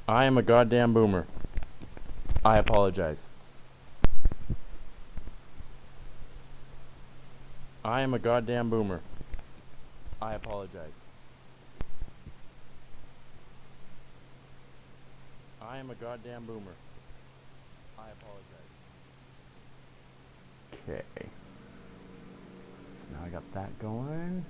I am a goddamn boomer. I apologize. I am a goddamn boomer. I apologize. I am a goddamn boomer. I apologize. Okay. So now I got that going.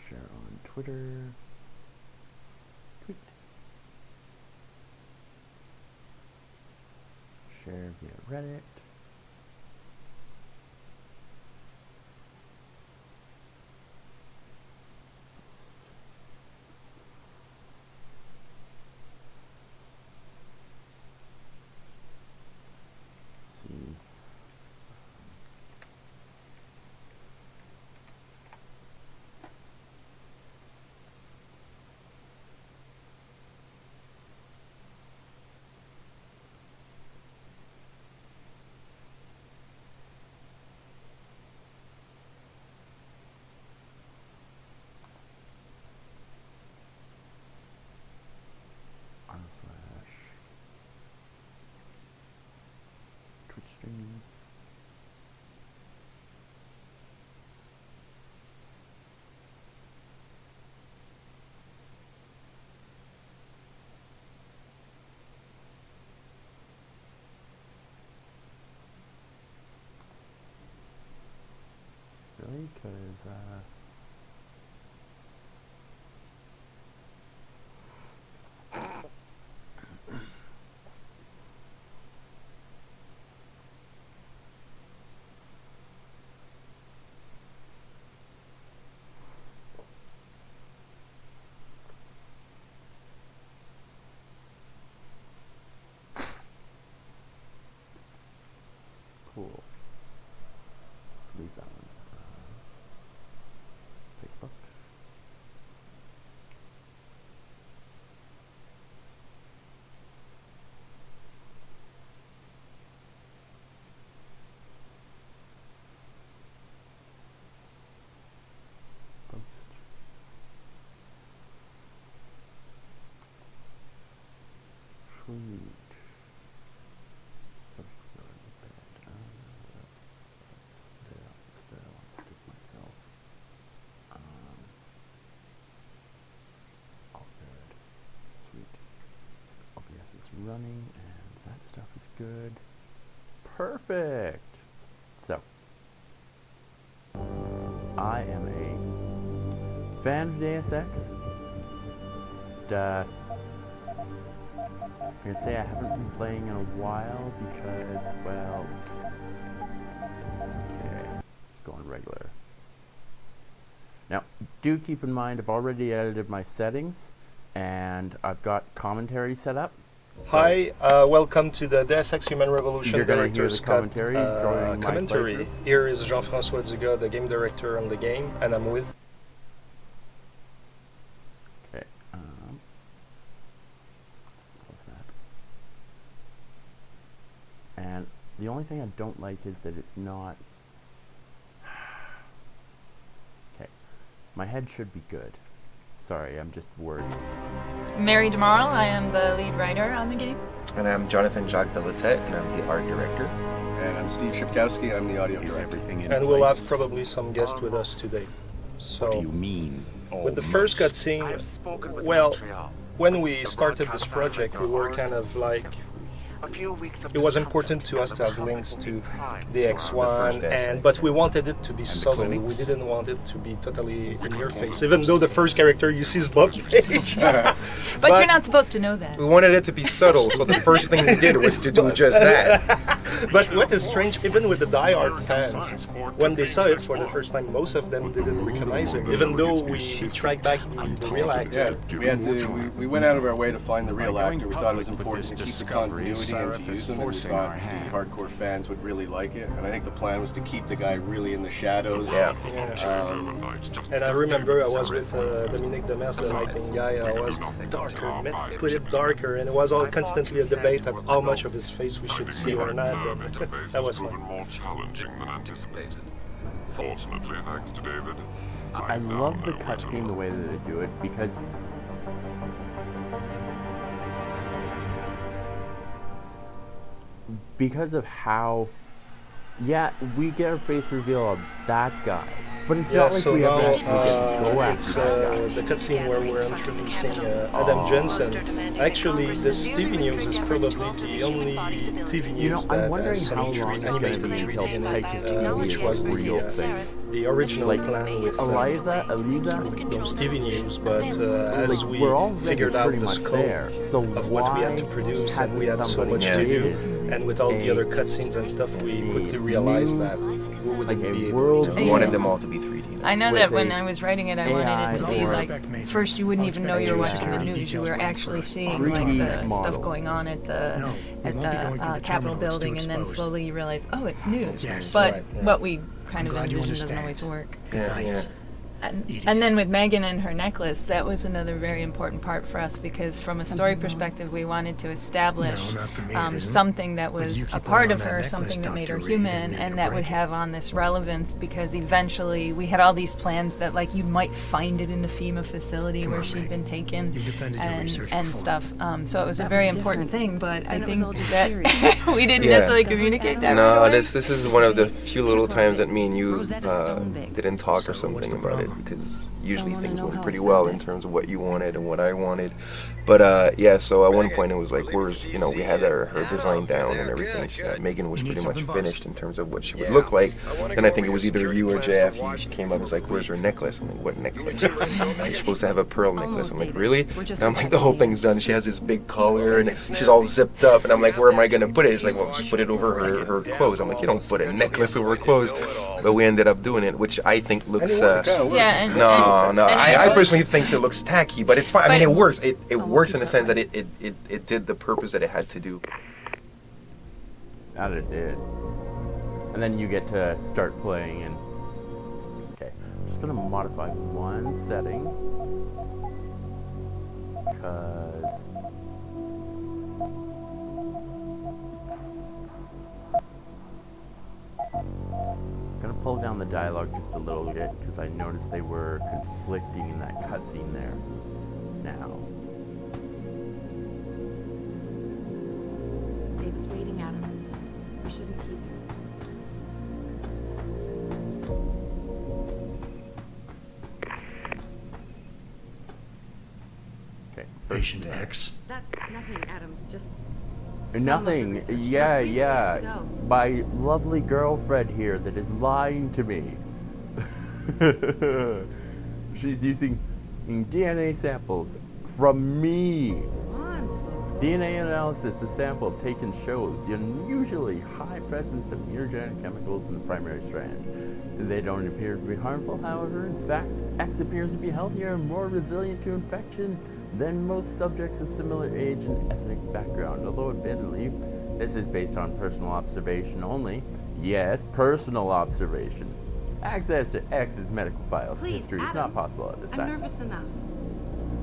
Share on Twitter. Tweet. Share via Reddit. Let's see. Twitch streams. Really? Because, cool. Let's leave that one. Facebook. Post. Sweet. Running, and that stuff is good. Perfect. So, I am a fan of Deus Ex. I'm gonna say I haven't been playing in a while because, well, okay, just going regular. Now, do keep in mind I've already edited my settings, and I've got commentary set up. Hi, welcome to the Deus Ex Human Revolution You're gonna hear Director's the Cut commentary. Here is Jean-François Dugas, the game director on the game, and I'm with... Okay, close that. And the only thing I don't like is that it's not... Okay, my head should be good. Sorry, I'm just worried. Mary DeMarle, I am the lead writer on the game. And I'm Jonathan Jacques Belatet, and I'm the art director. And I'm Steve Shipkowski, I'm the audio director. And we'll have probably some guests with us today. So, What do you mean? with the first cutscene, well, when we started this project, we were kind of like... It was important to us to have links to the X1, but we wanted it to be subtle. We didn't want it to be totally in your face, even though the first character you see is Bob's page. But you're not supposed to know that. We wanted it to be subtle, so the first thing we did was to do just that. But what is strange, even with the die-hard fans, when they saw it for the first time, most of them didn't recognize him, even though we tracked back the real actor. Yeah, we went out of our way to find the real actor. We thought it was important to keep the continuity and to use them, and we thought the hardcore fans would really like it. And I think the plan was to keep the guy really in the shadows. Yeah. And I remember I was with Dominique Demers, the lighting guy. I was darker, put it darker, and it was all constantly a debate of how much of his face we should see or not. That was fun. proven more challenging than anticipated. Fortunately, thanks to David, I love the cutscene the way that they do it because of how, yeah, we get our face reveal of that guy, but it's not like so we now ever actually get to go it's after the cutscene where we're introducing Adam Jensen. Actually, this TV news is probably the only TV news I'm that wondering has how some long it's animated going to be material until in Pike's it, which was real thing. the original Like plan with Eliza, those TV news, but as we we're all figured out pretty the much scope there. So of what we had to produce, and we had so much to do, and with all the other cutscenes and stuff, we quickly realized that we wouldn't be able to I wanted them all to be 3D. I know that when I was writing it, I wanted it to be AI like, first you wouldn't even know you were watching the news. You were actually seeing like the stuff going on at the Capitol building, and then slowly you realize, oh, it's news. But what we kind of envision doesn't always work. Yeah. And then with Megan and her necklace, that was another very important part for us, because from a story perspective, we wanted to establish something that was a part of her, something that made her human, and that would have on this relevance, because eventually we had all these plans that like you might find it in the FEMA facility where she'd been taken and stuff. So it was a very important thing, but I think that we didn't necessarily communicate that. No, this is one of the few little times that me and you didn't talk or something about it, because usually things went pretty well in terms of what you wanted and what I wanted. But yeah, so at one point it was like, we had her design down and everything. Megan was pretty much finished in terms of what she would look like. And I think it was either you or JF, you came up and was like, where's her necklace? I'm like, what necklace? You're supposed to have a pearl necklace. I'm like, really? And I'm like, the whole thing's done. She has this big collar and she's all zipped up. And I'm like, where am I going to put it? It's like, well, just put it over her clothes. I'm like, you don't put a necklace over her clothes. But we ended up doing it, which I think looks... No. I personally think it looks tacky, but it's fine. I mean, it works. It works in the sense that it did the purpose that it had to do. That it did. And then you get to start playing, and okay, I'm just gonna modify one setting because I'm gonna pull down the dialogue just a little bit because I noticed they were conflicting in that cutscene there. Now. David's waiting at him. We shouldn't keep him. Okay. Patient X. That's nothing, Adam. Just nothing. Yeah. My lovely girlfriend here that is lying to me. She's using DNA samples from me. DNA analysis of sample taken shows the unusually high presence of mutagenic chemicals in the primary strand. They don't appear to be harmful, however. In fact, X appears to be healthier and more resilient to infection than most subjects of similar age and ethnic background. Although admittedly, this is based on personal observation only. Yes, personal observation. Access to X's medical files and history is not possible at this time. I'm nervous enough.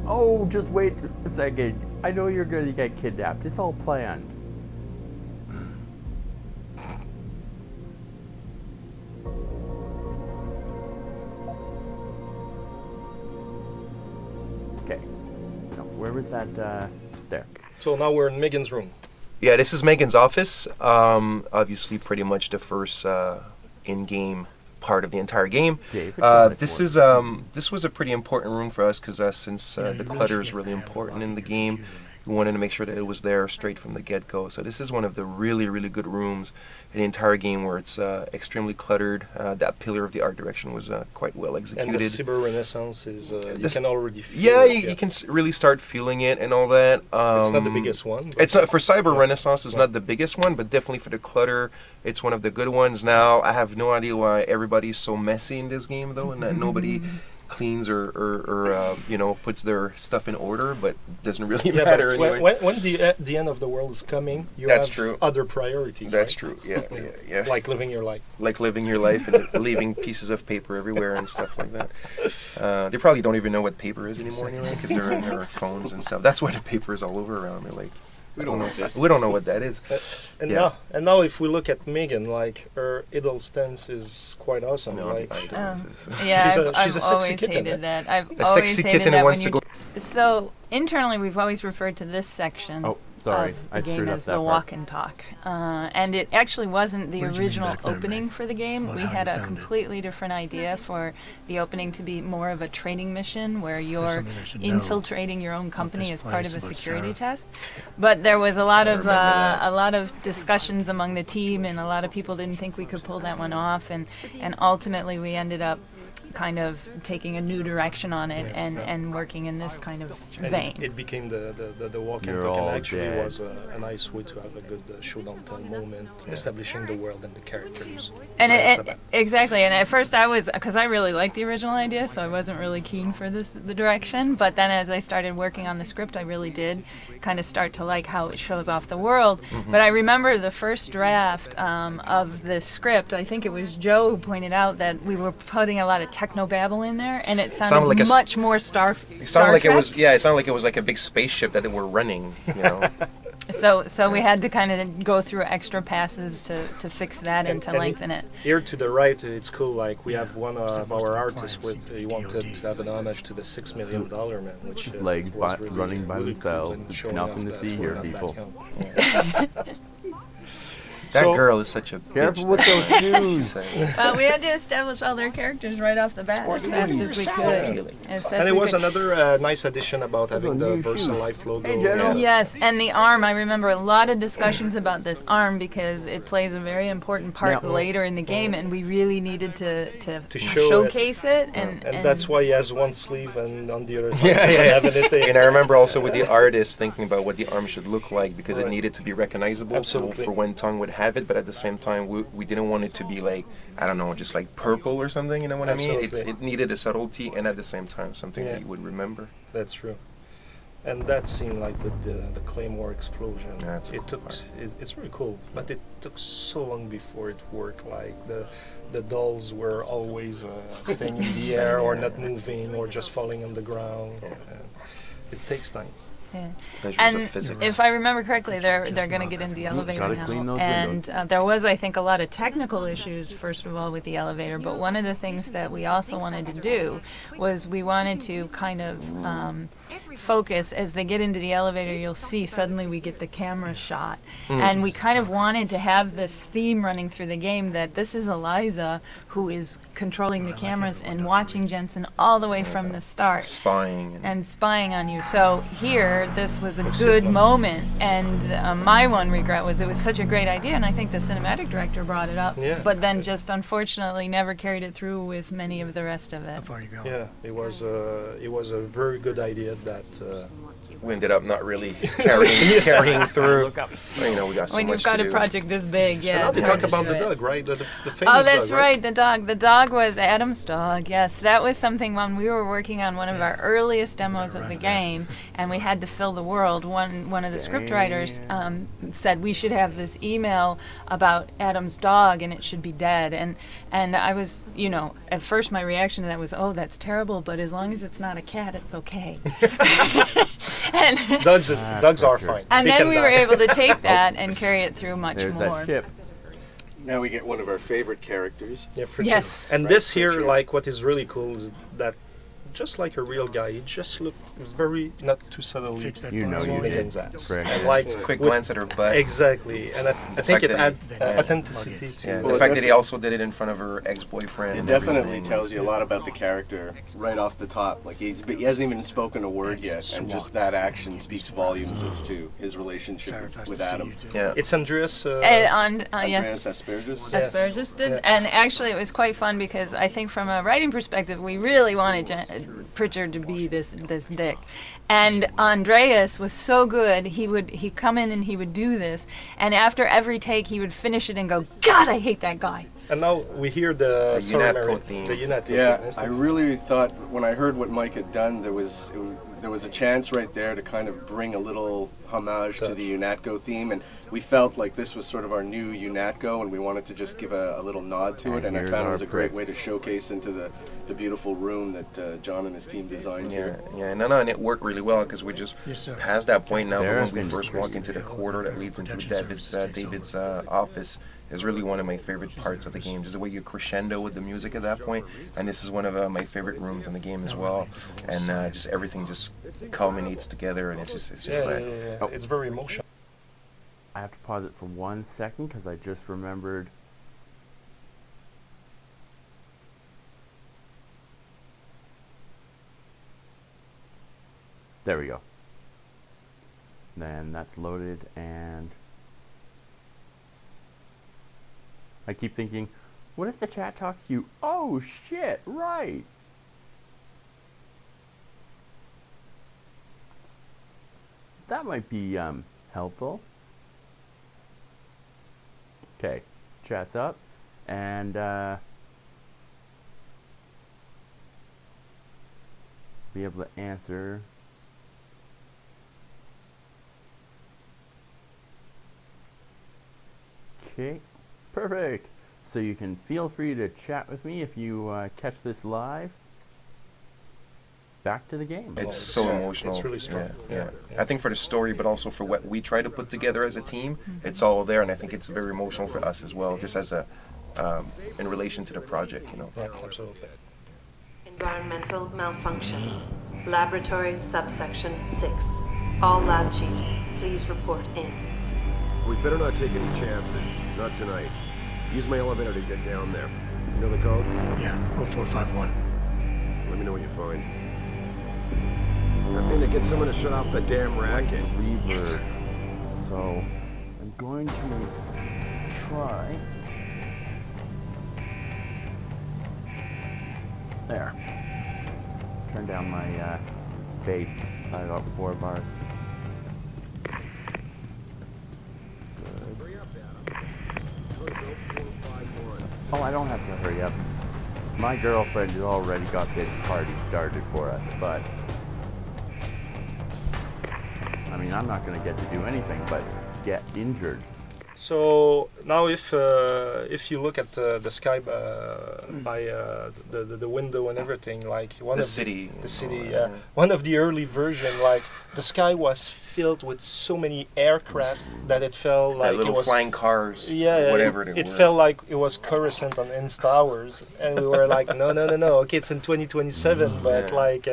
Oh, just wait a second. I know you're going to get kidnapped. It's all planned. Okay. No, where was that? There. So now we're in Megan's room. Yeah, this is Megan's office. Obviously, pretty much the first in-game part of the entire game. This was a pretty important room for us because since the clutter is really important in the game, we wanted to make sure that it was there straight from the get-go. So this is one of the really good rooms in the entire game where it's extremely cluttered. That pillar of the art direction was quite well executed. And the Cyber Renaissance is, you can already feel it. Yeah, you can really start feeling it and all that. It's not the biggest one. It's not, for Cyber Renaissance, it's not the biggest one, but definitely for the clutter, it's one of the good ones. Now, I have no idea why everybody's so messy in this game, though, and that nobody cleans or puts their stuff in order, but doesn't really matter anyway. When the end of the world is coming, you have other priorities. That's right? true. Yeah. Like living your life. Like living your life and leaving pieces of paper everywhere and stuff like that. They probably don't even know what paper is anymore anyway, because they're in their phones and stuff. That's why the paper is all over around. They're like, We don't know what this. We don't know what that is. And now if we look at Megan, like her idle stance is quite awesome. No, like, Yeah, she's a I've sexy always kitten. hated that. I've A always sexy hated kitten that who when wants to you. go. So internally, we've always referred to this section. Oh, sorry, Of the I game screwed up as that the part. walk and talk, and it actually wasn't the What did you mean original back then, opening Ray? for the game. About We how had you a found it? completely different idea for the opening to be more of a training mission where you're something I should know infiltrating your own company this as part of place a about security Sarah. test. But there was a lot I of remember that. a lot of discussions among the team, and a lot of people didn't think we could pull that one off, and ultimately we ended up kind of taking a new direction on it and working in this kind of and vein. it became the walk and You're talk, and all actually dead. was a nice way to have a good show don't tell moment, establishing the world and the characters. And right off the it, bat. exactly, and at first I was, because I really liked the original idea, so I wasn't really keen for the direction. But then as I started working on the script, I really did kind of start to like how it shows off the world. But I remember the first draft of the script. I think it was Joe who pointed out that we were putting a lot of techno babble in there, and it sounded like a s- much more Star. It Star sounded like Trek. it was. Yeah, it sounded like it was like a big spaceship that they were running. You know. So we had to kind of go through extra passes to fix that and to lengthen it. Here to the right, it's cool. Like we have one of our artists with he wanted to have an homage to the $6 million man, which His legs was really, running by really themselves. cool and It's showing nothing off to see that here, that people. background. That So- girl is such a Careful bitch. with those shoes. Well, we had to establish all their characters right off the bat as fast as we could. As fast And as it we was could. another nice addition about Those having are the new shoes. VersaLife logo. Hey, General. Yes, and the arm. I remember a lot of discussions about this arm because it plays a very important part Now- later in the game, and we really needed to show it. showcase it. And that's why he has one sleeve and on the other side Yeah, he doesn't yeah. have anything. And I remember also with the artist thinking about what the arm should look like because it Right. needed to be recognizable Absolutely. for when Tongue would have it, but at the same time we didn't want it to be like, I don't know, just like purple or something, you know what I mean? Absolutely. It needed a subtlety and at the same time something Yeah. that you would remember. That's true. And that scene, like with the Claymore explosion, Yeah, that's a it cool took part. it's really cool, but it took so long before it worked. Like the dolls were always staying in the air or not moving or just falling on the ground. It takes time. yeah. Pleasures And of physics. if I remember correctly, they're going to get into the elevator gotta now. clean those And windows. there was, I think, a lot of technical issues, first of all, with the elevator. But one of the things that we also wanted to do was we wanted to kind of focus. As they get into the elevator, you'll see suddenly we get the camera shot. And we kind of wanted to have this theme running through the game that this is Eliza who is controlling the cameras and watching Jensen all the way from the start. Spying And spying on you. So here, this was a good moment, and my one regret was it was such a great idea, and I think the cinematic director brought it up, Yeah. but then just unfortunately never carried it through with many of the rest of it. How far you go? Yeah, it was a very good idea that. we ended up not really carrying through. Well, you know, we got so When much you've got to a do. project this big, And yeah. now it's they hard talk to about do the it. dog, right? The famous Oh, that's dog, right. The dog. The dog was Adam's dog. Yes, that was something when we were working on one of our earliest demos of the game, and we had to fill the world. One of the scriptwriters said we should have this email about Adam's dog, and it should be dead. And I was, at first my reaction to that was, oh, that's terrible. But as long as it's not a cat, it's okay. and Dogs are fine. and They then can we were die. able to take that and carry it through much There's more. that ship. Now we get one of our favorite characters. Yeah, Pritchard. Yes. And Right, this here, Pritchard. like, what is really cool is that, just like a real guy, he just looked very not too subtly Fix that You know bottom you line. did. Megan's ass. Correct. And like Quick with- glance at her butt. Exactly, and I think fact it that adds he- yeah. authenticity to. Yeah, Well, the fact it that he also did it in front of her ex-boyfriend. It and definitely everything. tells you a lot about the character right off the top. Like he hasn't even spoken a word yet, and just that action speaks volumes as to his relationship Sarah, fast with to see Adam. you too. Yeah. It's Andreas. Yes. Andreas Asperges. Yes. Asperger's did, Yeah. and actually it was quite fun because I think from a writing perspective we really wanted Pritchard to be this dick, and Andreas was so good. He'd come in and he would do this, and after every take he would finish it and go, God, I hate that guy. And now we hear the UNATCO theme. The UNATCO Yeah, theme. I really thought when I heard what Mike had done, there was a chance right there to kind of bring a little homage to the UNATCO theme, and we felt like this was sort of our new UNATCO, and we wanted to just give a little nod to it, and I found it was a great way to showcase into the beautiful room that John and his team designed here. Yeah, no, and it worked really well because we just past that point now. But when we first walk into the corridor that leads into David's office, is really one of my favorite parts of the game. Just the way you crescendo with the music at that point, and this is one of my favorite rooms in the game as well. And just everything just culminates together, and it's just it's very emotional. I have to pause it for 1 second because I just remembered. There we go. Then that's loaded, and I keep thinking, what if the chat talks to you? Oh shit, right. That might be helpful. Okay, chat's up, and be able to answer. Okay, perfect. So you can feel free to chat with me if you catch this live. Back to the game. It's so emotional. It's really strong. Yeah. I think for the story, but also for what we try to put together as a team, it's all there, and I think it's very emotional for us as well, just as a in relation to the project, you know. Yeah, absolutely. Environmental malfunction. Laboratory subsection 6. All lab chiefs, please report in. We better not take any chances. Not tonight. Use my elevator to get down there. You know the code? Yeah, 0451. Let me know what you find. I think to get someone to shut off the damn racket. Reverb. So I'm going to try. There. Turn down my bass by about 4 bars. Oh, I don't have to hurry up. My girlfriend has already got this party started for us, but I mean, I'm not going to get to do anything but get injured. So now, if you look at the sky by the window and everything, like one of the early version, like the sky was filled with so many aircrafts that it felt like little it was flying cars, whatever it felt like it was Coruscant on Insta Hours, and we were like, no, okay, it's in 2027, but like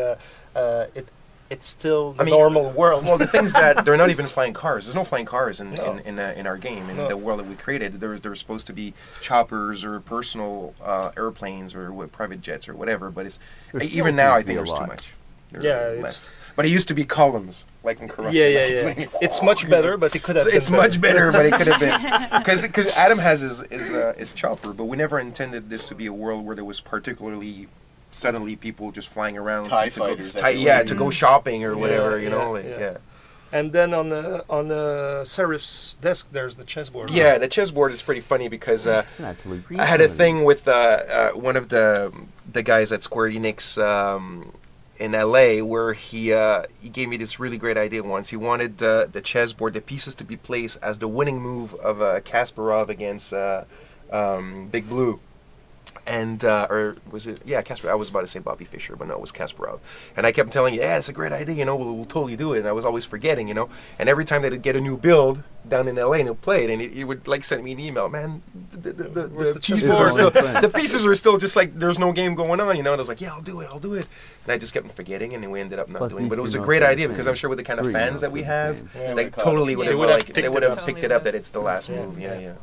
it's still the normal world. Well, the thing is that they're not even flying cars. There's no flying cars in our game. In the world that we created, there were supposed to be choppers or personal airplanes or private jets or whatever. But even now, I think there's too much. But it used to be columns, like in Coruscant. Yeah. It's much better, but it could have been It's much better, but it could have been. Because Adam has his chopper, but we never intended this to be a world where there was particularly suddenly people just flying around TIE fighters to go shopping or whatever, you know. And then on the Serif's desk, there's the chessboard. Yeah, the chessboard is pretty funny because I had a thing with one of the guys at Square Enix in LA where he gave me this really great idea once. He wanted the chessboard, the pieces to be placed as the winning move of Kasparov against Big Blue. And or was it? Yeah, Kasparov. I was about to say Bobby Fischer, but no, it was Kasparov. And I kept telling you, yeah, it's a great idea. You know, we'll totally do it. And I was always forgetting, you know. And every time they'd get a new build down in LA, and he'll play it, and he would like send me an email, man. The pieces were still just like there's no game going on, you know. And I was like, yeah, I'll do it. And I just kept forgetting, and then we ended up not doing it. But it was a great idea because I'm sure with the kind of fans that we have, they totally would have picked it up that it's the last move. Yeah.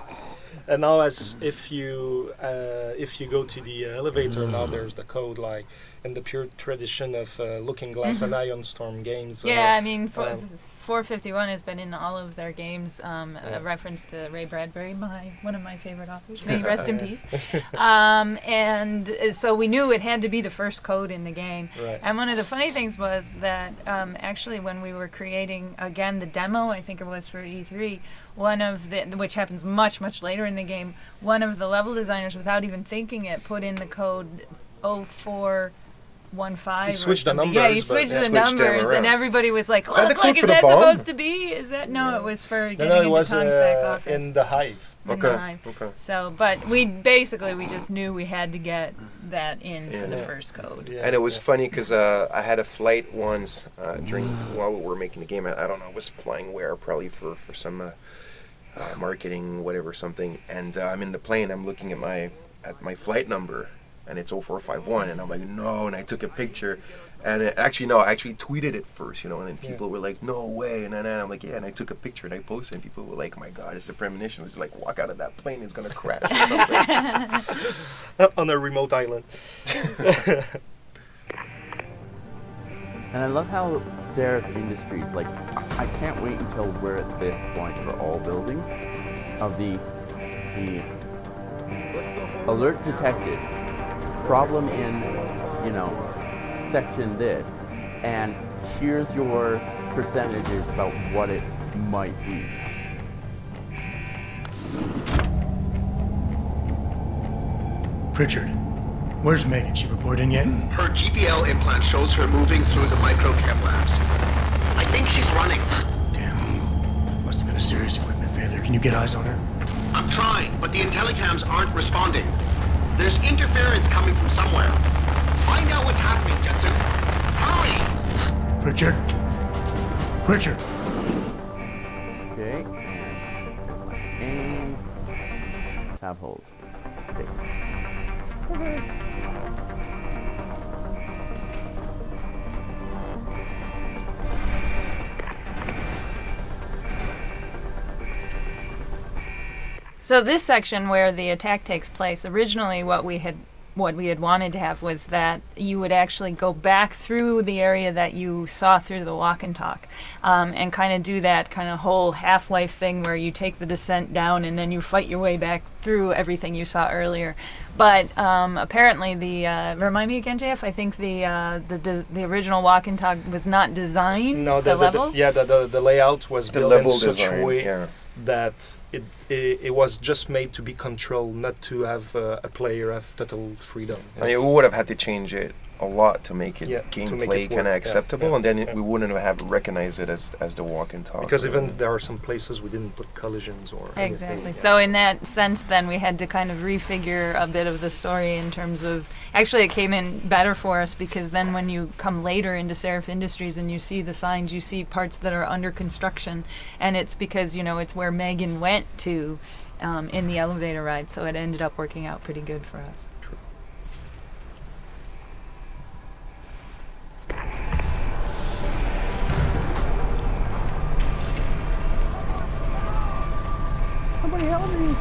And now, as if you go to the elevator, now there's the code, like in the pure tradition of Looking Glass and Ion Storm games. Yeah, I mean, 451 has been in all of their games. A reference to Ray Bradbury, one of my favorite authors. May he rest in peace. And so we knew it had to be the first code in the game. Right. And one of the funny things was that actually when we were creating again the demo, I think it was for E3. Which happens much later in the game, one of the level designers, without even thinking it, put in the code 04 1-5. He switched or the something. numbers. Yeah, he but- switched the Switched them numbers, around. and everybody was like, Is that the "Look, code is for the that bomb? supposed to be? Is that no? It was for getting No, it into was Tom's back office." in the hive. In the Okay. hive. Okay. So, but we just knew we had to get that in for the Yeah. first code. Yeah. And it was funny because I had a flight once while we were making the game. I don't know, I was flying where, probably for some marketing, whatever, something. And I'm in the plane. I'm looking at my flight number, and it's 0451. And I'm like, no. And I took a picture. And I actually tweeted it first, and then people were like, no way. And then I'm like, yeah. And I took a picture and I posted, and people were like, my God, it's a premonition. It's like, walk out of that plane, it's going to crash or something. On a remote island. And I love how Seraph Industries, like, I can't wait until we're at this point for all buildings of the alert detected, problem in, section this, and here's your percentages about what it might be. Pritchard, where's Megan? She report in yet? Her GPL implant shows her moving through the microchem labs. I think she's running. Damn. Must have been a serious equipment failure. Can you get eyes on her? I'm trying, but the intellicams aren't responding. There's interference coming from somewhere. Find out what's happening, Jensen. Hurry! Pritchard? Pritchard! Okay, and tab hold. Stay. So this section where the attack takes place, originally what we had wanted to have was that you would actually go back through the area that you saw through the walk and talk, and kind of do that kind of whole Half-Life thing where you take the descent down and then you fight your way back through everything you saw earlier. But apparently remind me again, JF, I think the original walk and talk was not designed. No, the level. the layout was The built level in such a design, way yeah. that it was just made to be controlled, not to have a player have total freedom. I mean, we would have had to change it a lot to make it Yeah, to make gameplay it kind of work, acceptable, yeah, and then yeah. we wouldn't have recognized it as the walk and talk. Because even there are some places we didn't put collisions or Exactly. anything. So in that sense, then we had to kind of refigure a bit of the story in terms of. Actually, it came in better for us because then when you come later into Seraph Industries and you see the signs, you see parts that are under construction, and it's because it's where Megan went to in the elevator ride. So it ended up working out pretty good for us. True. Somebody help me!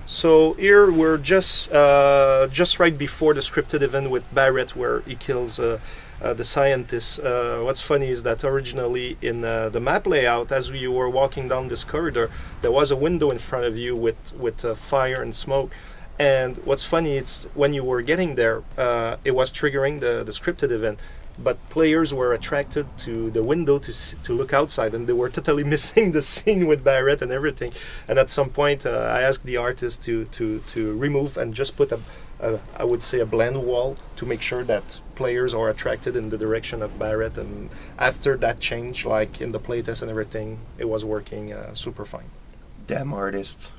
So here we're just right before the scripted event with Barrett, where he kills the scientist. What's funny is that originally in the map layout, as you were walking down this corridor, there was a window in front of you with fire and smoke. And what's funny, it's when you were getting there, it was triggering the scripted event. But players were attracted to the window to look outside, and they were totally missing the scene with Barrett and everything. And at some point, I asked the artist to remove and just put I would say a blend wall to make sure that players are attracted in the direction of Barrett. And after that change, like in the playtest and everything, it was working super fine. Damn artists.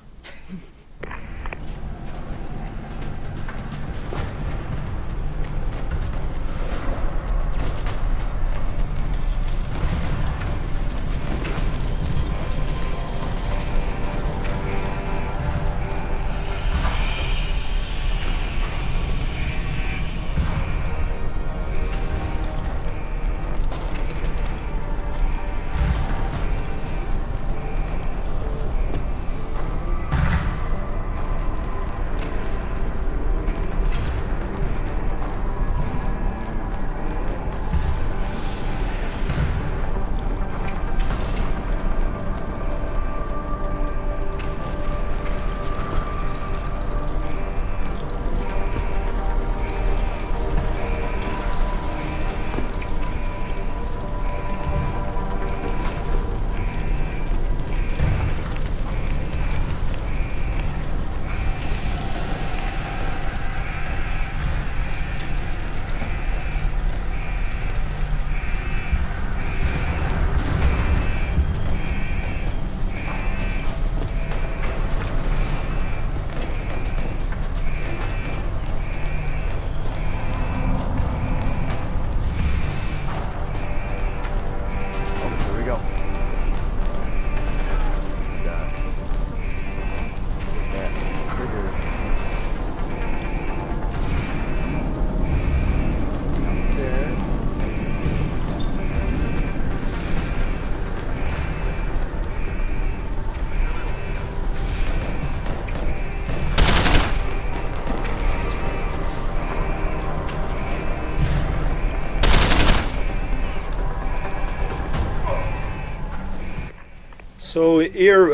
So here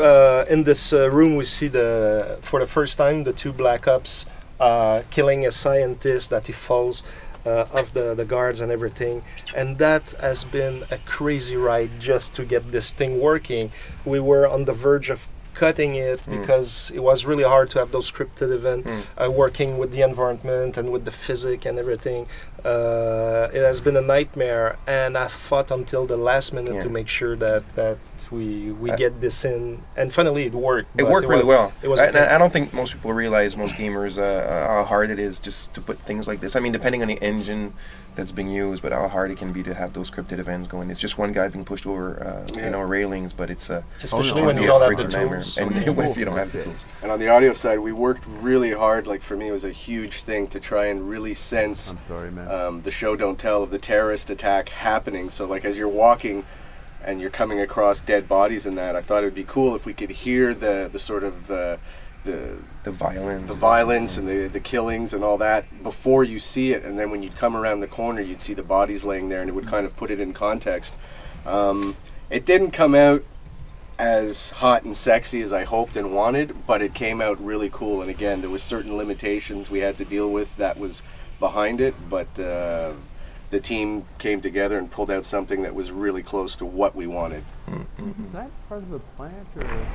in this room we see for the first time the two Black Ops killing a scientist that he falls off the guards and everything, and that has been a crazy ride just to get this thing working. We were on the verge of cutting it because it was really hard to have those scripted events working with the environment and with the physics and everything. It has been a nightmare, and I fought until the last minute to make sure that we get this in, and finally it worked. It worked really well. It was. I don't think most people realize, most gamers, how hard it is just to put things like this. I mean, depending on the engine that's being used, but how hard it can be to have those scripted events going. It's just one guy being pushed over, railings, but it's especially when you don't have the tools. And if you don't have the tools. And on the audio side, we worked really hard. Like for me, it was a huge thing to try and really sense. I'm sorry, man. The show don't tell of the terrorist attack happening. So like as you're walking and you're coming across dead bodies and that, I thought it would be cool if we could hear the sort of the violence and the killings and all that before you see it, and then when you'd come around the corner you'd see the bodies laying there, and it would kind of put it in context. It didn't come out as hot and sexy as I hoped and wanted, but it came out really cool, and again there was certain limitations we had to deal with that was behind it, but the team came together and pulled out something that was really close to what we wanted. Is that part of the plant or?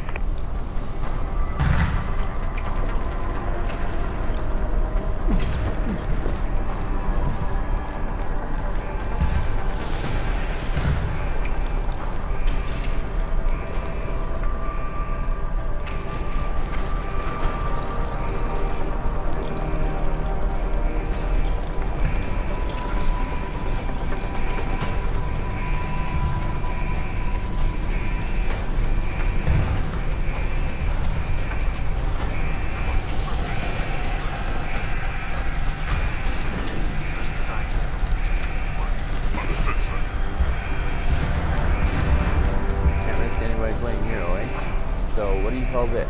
So what do you call this?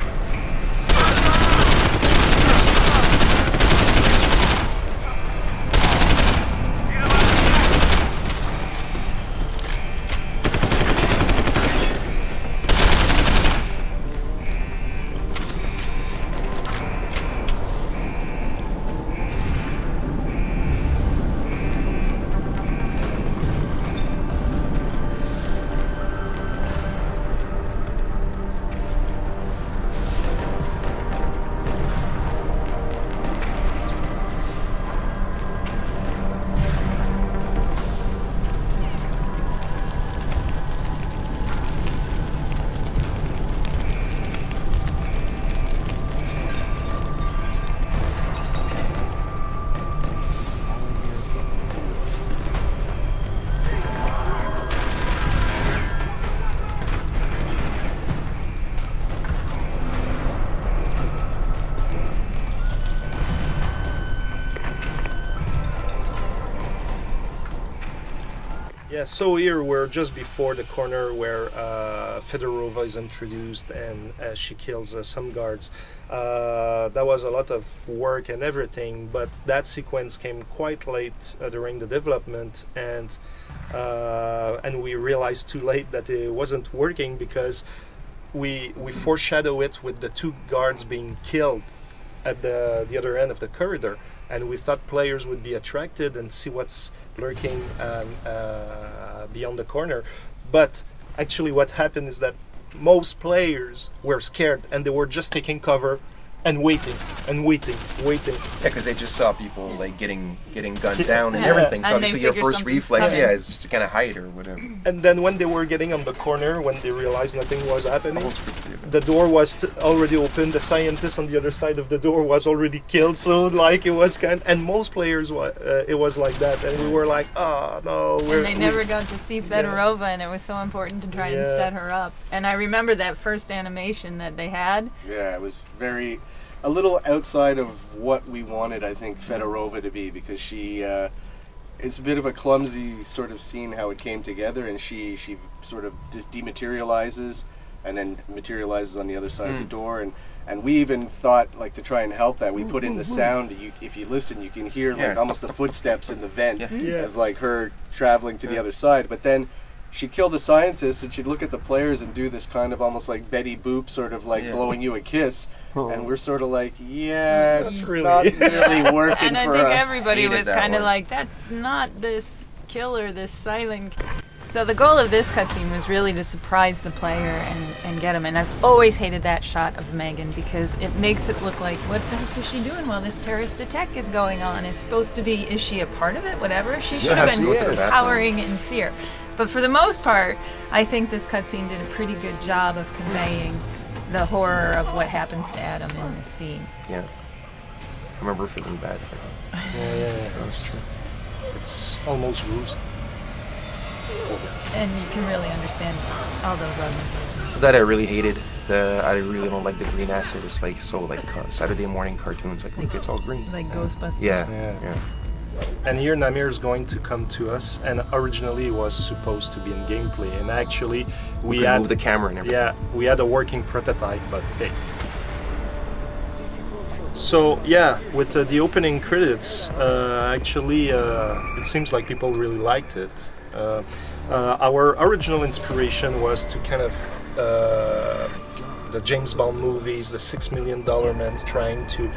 Yeah, so here we're just before the corner where Fedorova is introduced and she kills some guards. That was a lot of work and everything, but that sequence came quite late during the development, and we realized too late that it wasn't working because we foreshadow it with the two guards being killed at the other end of the corridor. And we thought players would be attracted and see what's lurking beyond the corner. But actually what happened is that most players were scared and they were just taking cover and waiting. Yeah, because they just saw people like getting gunned down and everything. So obviously your first reflex, is just to kind of hide or whatever. And then when they were getting on the corner, when they realized nothing was happening, the door was already open. The scientist on the other side of the door was already killed. So like it was and most players it was like that, and we were like, oh no. And they never got to see Fedorova, and it was so important to try and set her up. And I remember that first animation that they had. Yeah, it was a little outside of what we wanted, I think, Fedorova to be, because she it's a bit of a clumsy sort of scene how it came together, and she sort of just dematerializes and then materializes on the other side of the door, and we even thought, like, to try and help that, we put in the sound. If you listen, you can hear like almost the footsteps in the vent of like her traveling to the other side, but then she'd kill the scientists and she'd look at the players and do this kind of almost like Betty Boop sort of like blowing you a kiss. And we're sort of like, yeah, it's really not really working And I for think us. everybody was kind of like, that's not this killer, this silent. So the goal of this cutscene was really to surprise the player and get him. And I've always hated that shot of Megan because it makes it look like, what the heck is she doing while this terrorist attack is going on? It's supposed to be, is she a part of it? Whatever. She should have been cowering in fear. But for the most part, I think this cutscene did a pretty good job of conveying the horror of what happens to Adam in this scene. Yeah. I remember feeling bad for him. Yeah. It's almost ruse. And you can really understand all those augmentations. That I really hated. I really don't like the green acid. It's like so like Saturday morning cartoons. Like look, it's all green. Like Ghostbusters. Yeah. And here Namir is going to come to us, and originally it was supposed to be in gameplay, and actually we had move the camera and everything. Yeah, we had a working prototype, but hey. So yeah, with the opening credits, actually it seems like people really liked it. Our original inspiration was to kind of the James Bond movies, the $6 Million Man trying to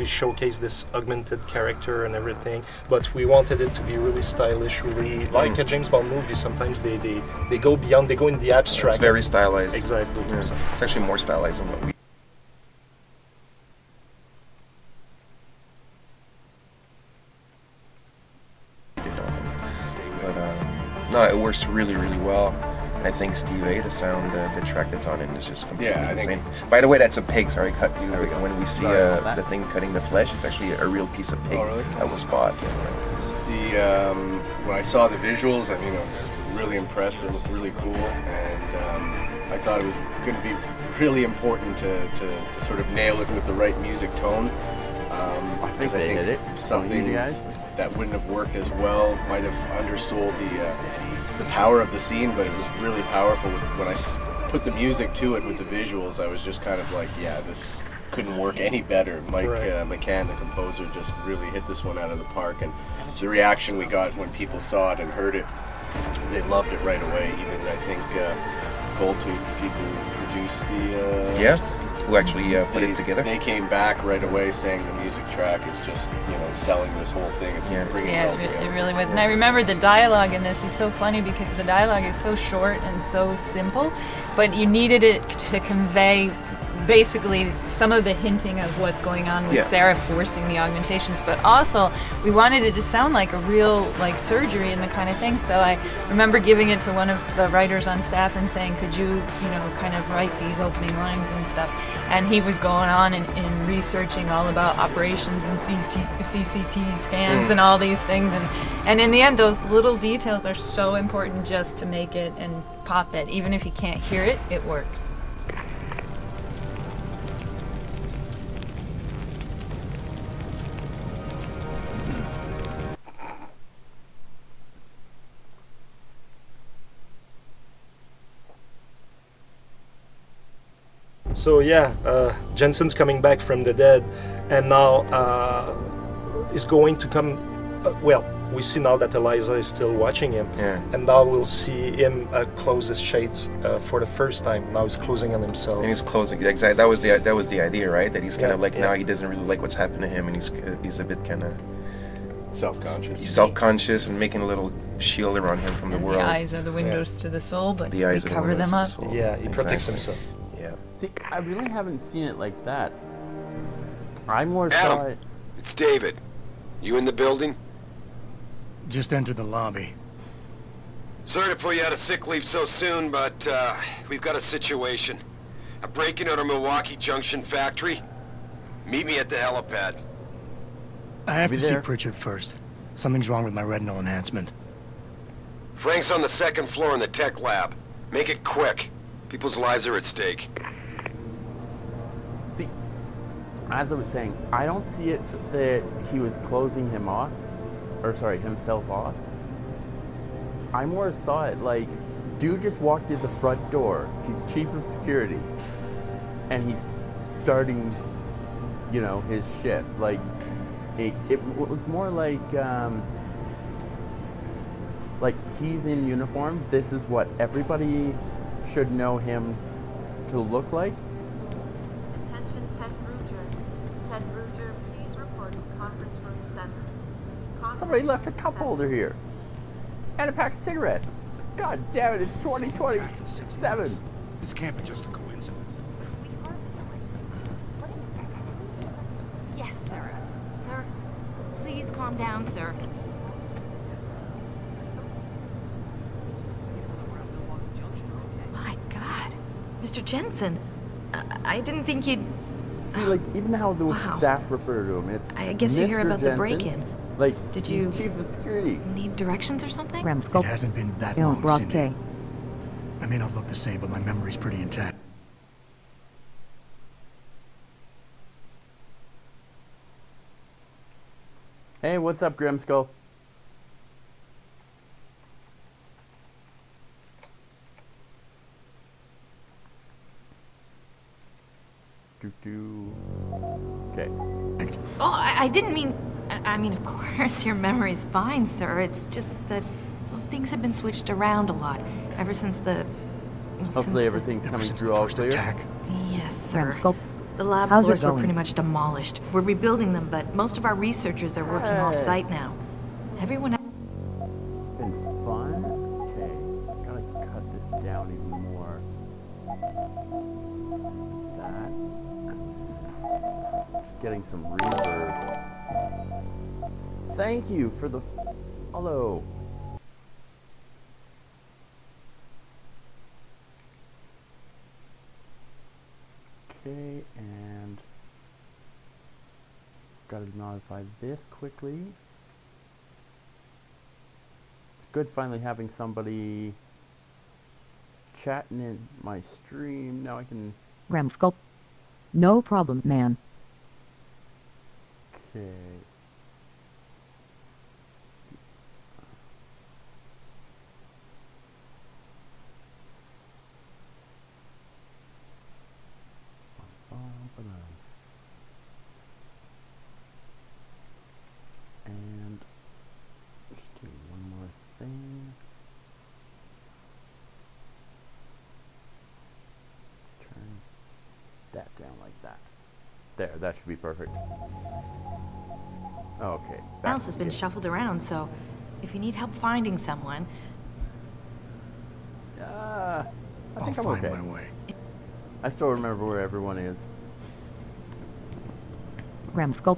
showcase this augmented character and everything, but we wanted it to be really stylish, really like a James Bond movie. Sometimes they go beyond, they go in the abstract. It's very stylized. Exactly. Yeah. It's actually more stylized than what we. No, it works really, really well. And I think Steve A, the sound, the track that's on it is just completely insane. By the way, that's a pig. Sorry, cut you. When we see the thing cutting the flesh, it's actually a real piece of pig that was bought. When I saw the visuals, I mean, I was really impressed. It looked really cool, and I thought it was going to be really important to sort of nail it with the right music tone. I think they hit it. Something that wouldn't have worked as well might have undersold the power of the scene, but it was really powerful. When I put the music to it with the visuals, I was just kind of like, yeah, this couldn't work any better. Mike McCann, the composer, just really hit this one out of the park, and the reaction we got when people saw it and heard it, they loved it right away. Even I think Goldtooth, the people who produced the who actually put it together. They came back right away saying the music track is just, selling this whole thing. It's bringing it all together. It really was. And I remember the dialogue in this is so funny because the dialogue is so short and so simple, but you needed it to convey basically some of the hinting of what's going on with Sarah forcing the augmentations, but also we wanted it to sound like a real surgery and the kind of thing. So I remember giving it to one of the writers on staff and saying, could you kind of write these opening lines and stuff, and he was going on and researching all about operations and CCT scans and all these things, and in the end those little details are so important just to make it and pop it. Even if you can't hear it, it works. So Jensen's coming back from the dead, and now is going to come. We see now that Eliza is still watching him, and now we'll see him close his shades for the first time. Now he's closing on himself. And he's closing. Exactly. That was the idea, right? That he's kind of now he doesn't really like what's happened to him, and he's a bit kind of self-conscious. He's self-conscious and making a little shield around him from the world. The eyes are the windows to the soul, but the eyes we cover them up. He protects himself. Yeah. See, I really haven't seen it like that. I more saw it. It's David. You in the building? Just entered the lobby. Sorry to pull you out of sick leave so soon, but we've got a situation. A break-in at our Milwaukee Junction factory. Meet me at the helipad. I have to see Pritchard first. Something's wrong with my retinal enhancement. Frank's on the second floor in the tech lab. Make it quick. People's lives are at stake. See, as I was saying, I don't see it that he was closing himself off. I more saw it like, dude just walked in the front door. He's chief of security, and he's starting, his shift. Like, it was more like, like, he's in uniform. This is what everybody should know him to look like. Attention, Ted Bruger. Ted Bruger, please report to conference room 7. Somebody left a cup holder here. And a pack of cigarettes. God damn it, it's 2027. This can't be just a coincidence. Yes, sir. Sir, please calm down, sir. My God. Mr. Jensen, I didn't think you'd... See, like, even how the staff refer to him, it's I guess you hear Mr. about the Jensen. break-in. Like, Did he's you chief of security. need directions or something? It hasn't been that long, Cindy. I may not look the same, but my memory's pretty intact. Hey, what's up, Grimskull? Okay. Oh, I didn't mean... I mean, of course, your memory's fine, sir. It's just that well, things have been switched around a lot ever since the... Well, Hopefully everything's coming through all clear. Yes, sir. The lab floors were pretty much demolished. We're rebuilding them, but most of our researchers are working off-site now. Everyone... It's been fun. Okay, gotta cut this down even more. That. Just getting some reverb. Thank you for the follow. Okay, and gotta modify this quickly. It's good finally having somebody chatting in my stream. Now I can... Ramskull. No problem, man. Okay. And just do one more thing. Let's turn that down like that. There, that should be perfect. Okay. Mouse has been shuffled around, so if you need help finding someone... I think I'll I'm find okay. my way. I still remember where everyone is. Ramskull.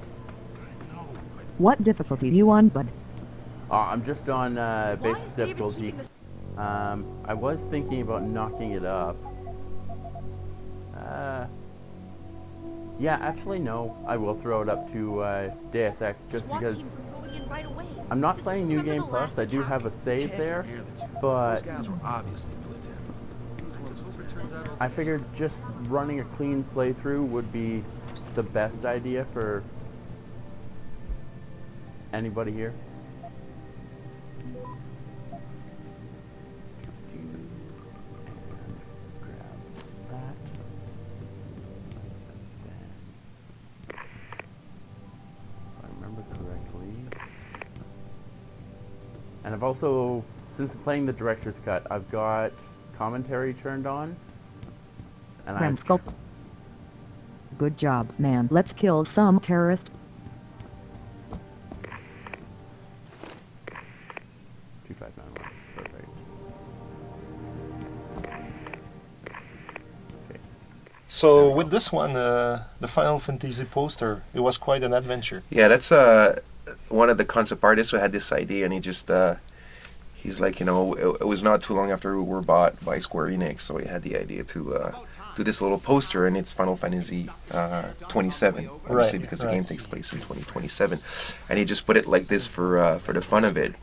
What difficulty you on, bud? I'm just on basis difficulty. I was thinking about knocking it up. Yeah, actually no. I will throw it up to Deus Ex just because I'm not playing New Game Plus. I do have a save there, but I figured just running a clean playthrough would be the best idea for anybody here. And I've also, since playing the director's cut, I've got commentary turned on. And Ramskull. Good job, man. Let's kill some terrorist. 2591. Perfect. Okay. So with this one, the Final Fantasy poster, it was quite an adventure. Yeah, that's one of the concept artists who had this idea, and he just he's like, you know, it was not too long after we were bought by Square Enix, so he had the idea to do this little poster, and it's Final Fantasy 27, obviously, because the game takes place in 2027, and he just put it like this for the fun of it.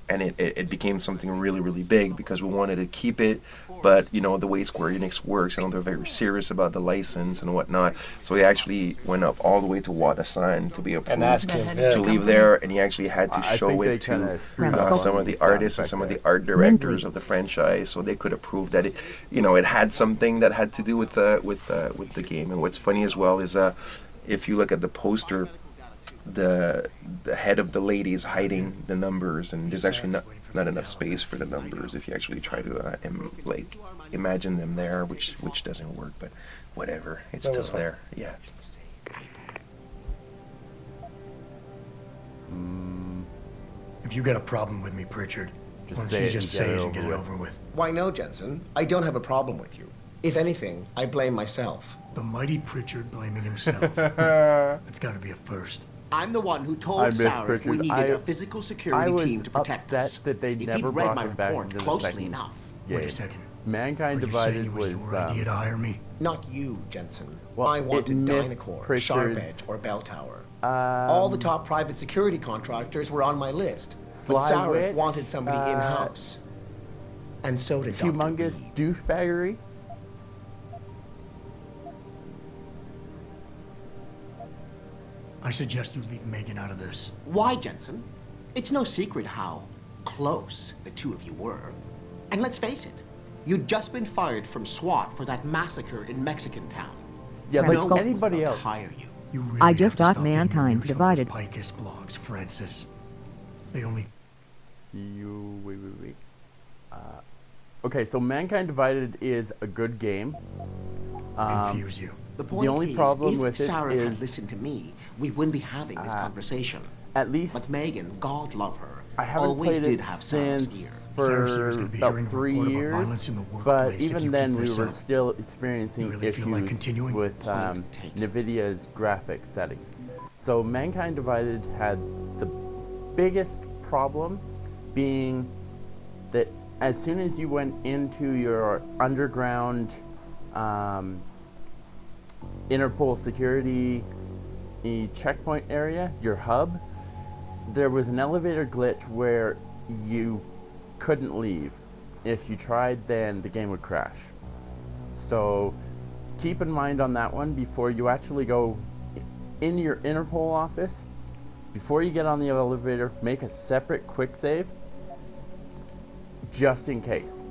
And it became something really, really big because we wanted to keep it, but, you know, the way Square Enix works, you know, they're very serious about the license and whatnot, so he actually went up all the way to Wada-san to be approved and asked him to leave there, and he actually had to show it to some of the artists and some of the art directors of the franchise, so they could approve that it, you know, it had something that had to do with the game. And what's funny as well is if you look at the poster, the head of the lady is hiding the numbers, and there's actually not enough space for the numbers if you actually try to like imagine them there, which doesn't work, but whatever, it's still there. Yeah. If you got a problem with me, Pritchard, why don't you just say it and get it over with? Why no, Jensen? I don't have a problem with you. If anything, I blame myself. The mighty Pritchard blaming himself. It's got to be a first. I'm the one who told Sarah we needed a physical security team to protect us. That they never brought him back into the second enough. game. Wait a second. Mankind Divided was your idea to hire me? Not you, Jensen. Well, I wanted Dynacore, Pritchard's, Sharbet, or Bell Tower. All the top private security contractors were on my list, but Sarah wanted somebody in-house. And so did Humongous douchebaggery. I suggest you leave Megan out of this. Why, Jensen? It's no secret how close the two of you were. And let's face it, you'd just been fired from SWAT for that massacre in Mexican town. Yeah, like anybody else. Hire you. You really I just have to thought stop getting Mankind news from those Divided. Picus blogs, Francis. They only... Wait. Okay, so Mankind Divided is a good game. Confuse you. The only problem with it Sarah is... had listened to me, we wouldn't be having this conversation. At least... But Megan, God love her, I haven't always played did it have Sarah's ear. since for about 3 years, but even then we were still experiencing issues with NVIDIA's graphics settings. So Mankind Divided had the biggest problem being that as soon as you went into your underground Interpol security checkpoint area, your hub, there was an elevator glitch where you couldn't leave. If you tried, then the game would crash. So keep in mind on that one before you actually go in your Interpol office. Before you get on the elevator, make a separate quick save just in case.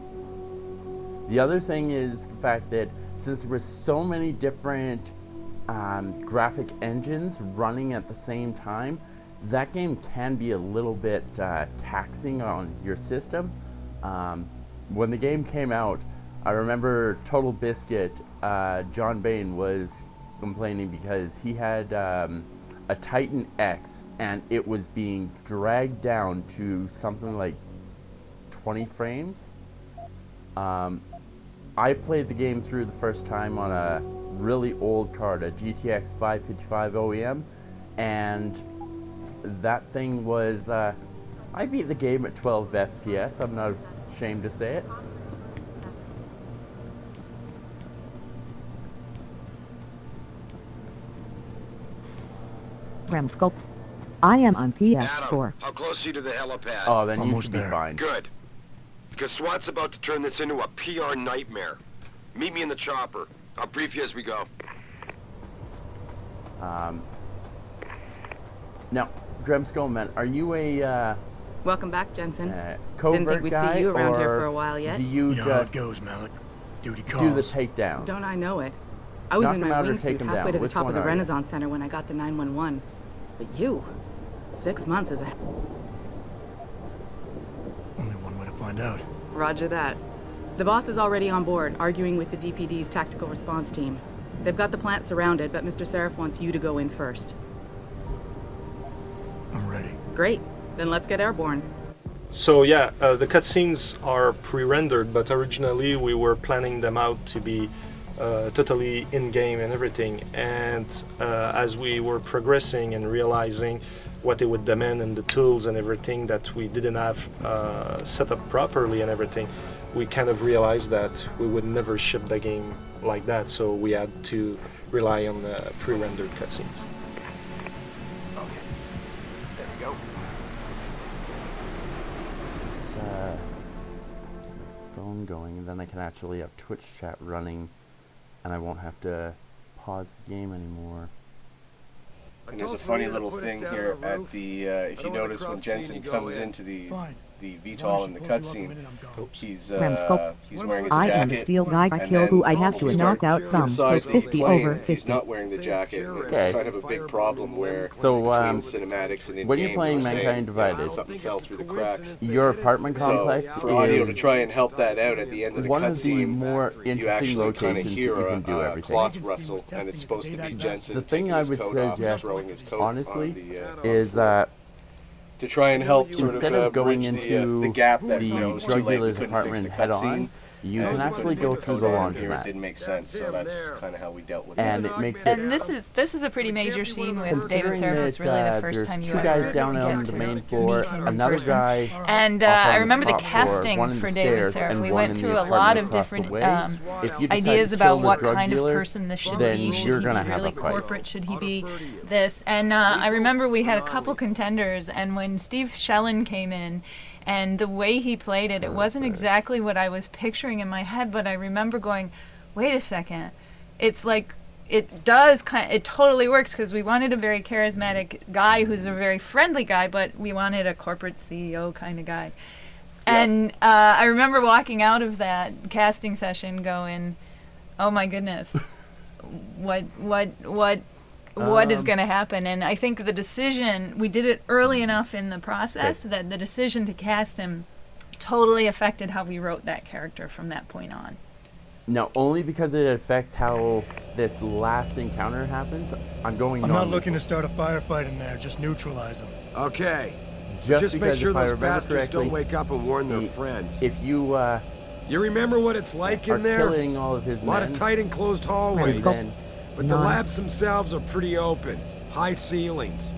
The other thing is the fact that since there were so many different graphic engines running at the same time, that game can be a little bit taxing on your system. When the game came out, I remember Total Biscuit, John Bain was complaining because he had a Titan X and it was being dragged down to something like 20 frames. I played the game through the first time on a really old card, a GTX 555 OEM, and that thing was, I beat the game at 12 FPS, I'm not ashamed to say it. Ramscope. I am on PS4. Adam, how close are you to the helipad? Oh, then Almost you should be there. fine. Good. Because SWAT's about to turn this into a PR nightmare. Meet me in the chopper. I'll brief you as we go. Now, Gremskull, man, are you a Welcome back, Jensen. covert Didn't think we'd guy, see you around here or for a while yet. do you know how just it goes, Malik. Duty do calls. the takedowns? Don't I know it? I was Knock in him my out or take wingsuit him halfway down. to the Which top one of the are you? Renaissance Center when I got the 911. But you, 6 months is a... Only one way to find out. Roger that. The boss is already on board, arguing with the DPD's tactical response team. They've got the plant surrounded, but Mr. Seraph wants you to go in first. I'm ready. Great. Then let's get airborne. So yeah, the cutscenes are pre-rendered, but originally we were planning them out to be totally in-game and everything. And as we were progressing and realizing what it would demand and the tools and everything that we didn't have set up properly and everything, we kind of realized that we would never ship the game like that, so we had to rely on the pre-rendered cutscenes. Okay. There we go. It's my phone going, and then I can actually have Twitch chat running, and I won't have to pause the game anymore. And there's a funny little thing here at the, if you notice when Jensen comes into the the VTOL in the cutscene, he's wearing his I jacket. am the steel guy I killed who I have to knock out some, so 50 over 50. He's not wearing the jacket. It's kind of a big problem where between cinematics and in when you're playing Mankind Divided, something fell through the cracks. Your apartment complex for audio to try and help that out at the end of the one of the cutscene, more you actually interesting kind of locations hear that you can do a everything. cloth rustle, and it's supposed to be Jensen The thing taking I his would coat off and suggest, throwing his coat honestly, on the, is to try and help sort instead of going bridge into the gap that the was too drug late. We dealer's couldn't fix apartment the head on, cutscene. you And can we actually put go the through the code on here. It laundromat. didn't make sense, so that's kind of how we dealt with And it. it makes it. And this is a pretty major scene with David Considering Seraph. It's that, really the first there's time you two ever guys down get on to the main meet floor, him in another person. guy And up on I the remember the top floor, casting one in for the David stairs, Seraph. and We one went in through the a lot of apartment across the different way. If you decide ideas to about kill the what drug kind of dealer, person this should then be. Should you're he gonna be have really a fight. corporate? Should he be this? And I remember we had a couple contenders, and when Steve Shellen came in, and the way he played it, it wasn't exactly what I was picturing in my head, but I remember going, wait a second, it's like, it totally works, because we wanted a very charismatic guy who's a very friendly guy, but we wanted a corporate CEO kind of guy. And I remember walking out of that casting session going, oh my goodness, what is going to happen? And I think the decision, we did it early enough in the process that the decision to cast him totally affected how we wrote that character from that point on. No, only because it affects how this last encounter happens. I'm not looking to start a firefight in there, just neutralize them. Okay. Just make sure if I those remember bastards correctly, don't wake up and warn their friends. If you you remember what it's like are in there? killing all of his A lot men, of tight enclosed hallways. then But the labs themselves are pretty open. High ceilings.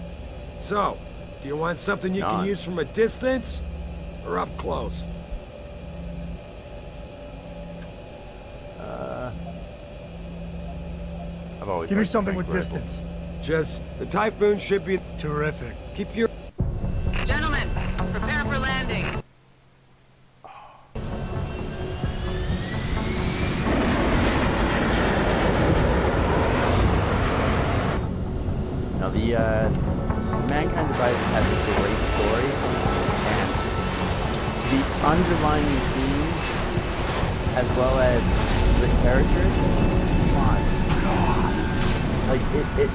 So, do you want something you can use from a distance? Or up close? I've always Give me liked the something with tranquil rifle. distance. Just, the Typhoon should be... Terrific. Keep your... Gentlemen, prepare for landing. Now the Mankind Divided has a great story, and the underlying themes, as well as the characters, my God, like it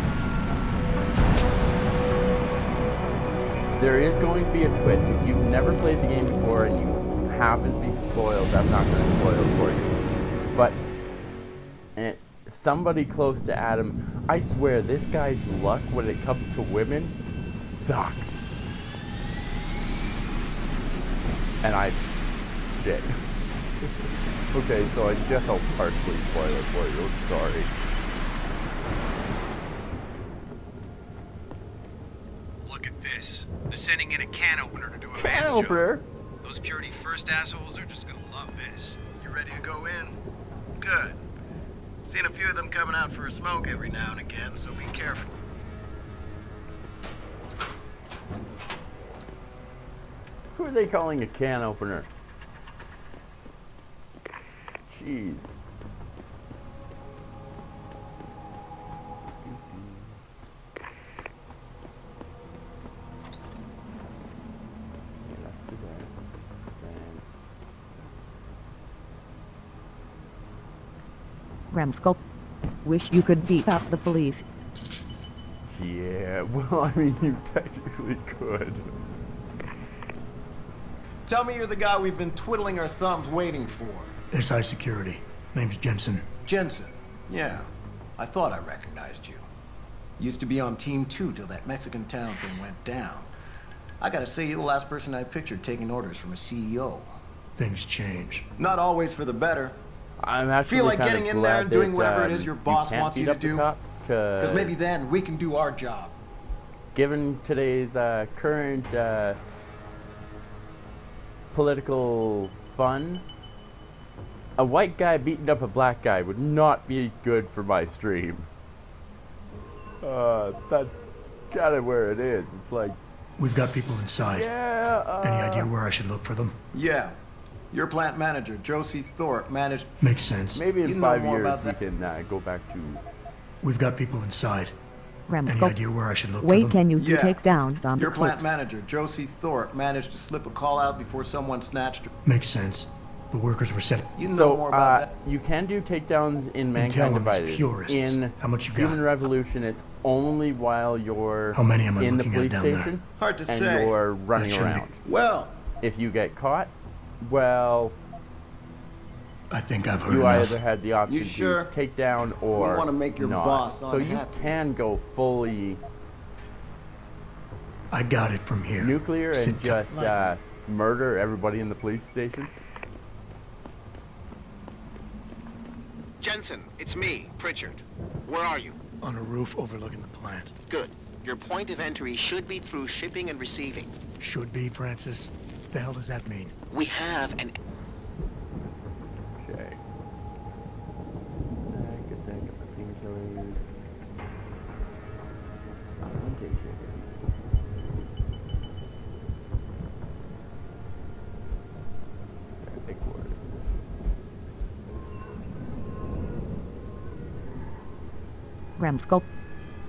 there is going to be a twist. If you've never played the game before and you happen to be spoiled, I'm not going to spoil it for you. But somebody close to Adam, I swear this guy's luck when it comes to women sucks. And shit. Okay, so I guess I'll partially spoil it for you. I'm sorry. Look at this. They're sending in a can opener to do a Can man's job. opener? Those Purity First assholes are just gonna love this. You ready to go in? Good. Seen a few of them coming out for a smoke every now and again, so be careful. Who are they calling a can opener? Jeez. Let's do that. Ramskull. Wish you could beat up the police. Yeah, well, I mean, you technically could. Tell me you're the guy we've been twiddling our thumbs waiting for. SI Security. Name's Jensen. Jensen. Yeah. I thought I recognized you. Used to be on Team 2 till that Mexican town thing went down. I gotta say, you're the last person I pictured taking orders from a CEO. Things change. Not always for the better. I'm actually Feel like kind getting of in there glad and doing that, whatever it is your boss can't wants you beat to up the do. cops, Because maybe then we can do our job. Given today's current political fun, a white guy beating up a black guy would not be good for my stream. That's kind of where it is. It's like... We've got people inside. Yeah, Any idea where I should look for them? Yeah. Your plant manager, Josie Thorpe, managed... Makes sense. Maybe You in know 5 more years about we that. can go back to... We've got people inside. Any idea where I should look for Wait, them? can you Yeah. take down zombie Your plant clips? manager, Josie Thorpe, managed to slip a call out before someone snatched her. Makes sense. The workers were set. You know more about that. You can do takedowns in Intel Mankind on these Divided. purists. In How much you got? Human Revolution, it's only while you're How many am I in the looking at police down there? station Hard to and say. you're running That shouldn't be- around. Well, If you get caught, well, I think I've heard you enough. either had the option You sure? to take down We or wanna make your not. boss So you unhappy. can go fully I got it from here. nuclear Sit and tight. just murder everybody in the police station. Jensen, it's me, Pritchard. Where are you? On a roof overlooking the plant. Good. Your point of entry should be through shipping and receiving. Should be, Francis. What the hell does that mean? We have an... Okay. Good thing, get my painkillers. Augmentations. Sorry, big word. Ramskull.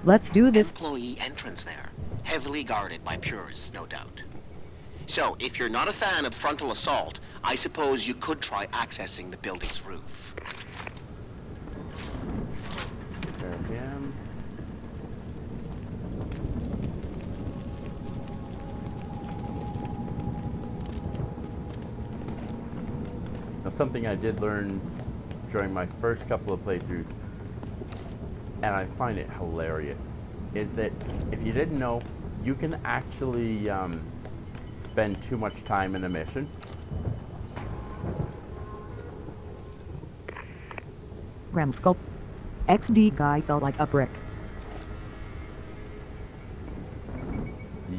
Let's do this. employee entrance there. Heavily guarded by purists, no doubt. So, if you're not a fan of frontal assault, I suppose you could try accessing the building's roof. RPM. Now, something I did learn during my first couple of playthroughs, and I find it hilarious, is that if you didn't know, you can actually spend too much time in a mission. Ramskull. XD guy felt like a brick.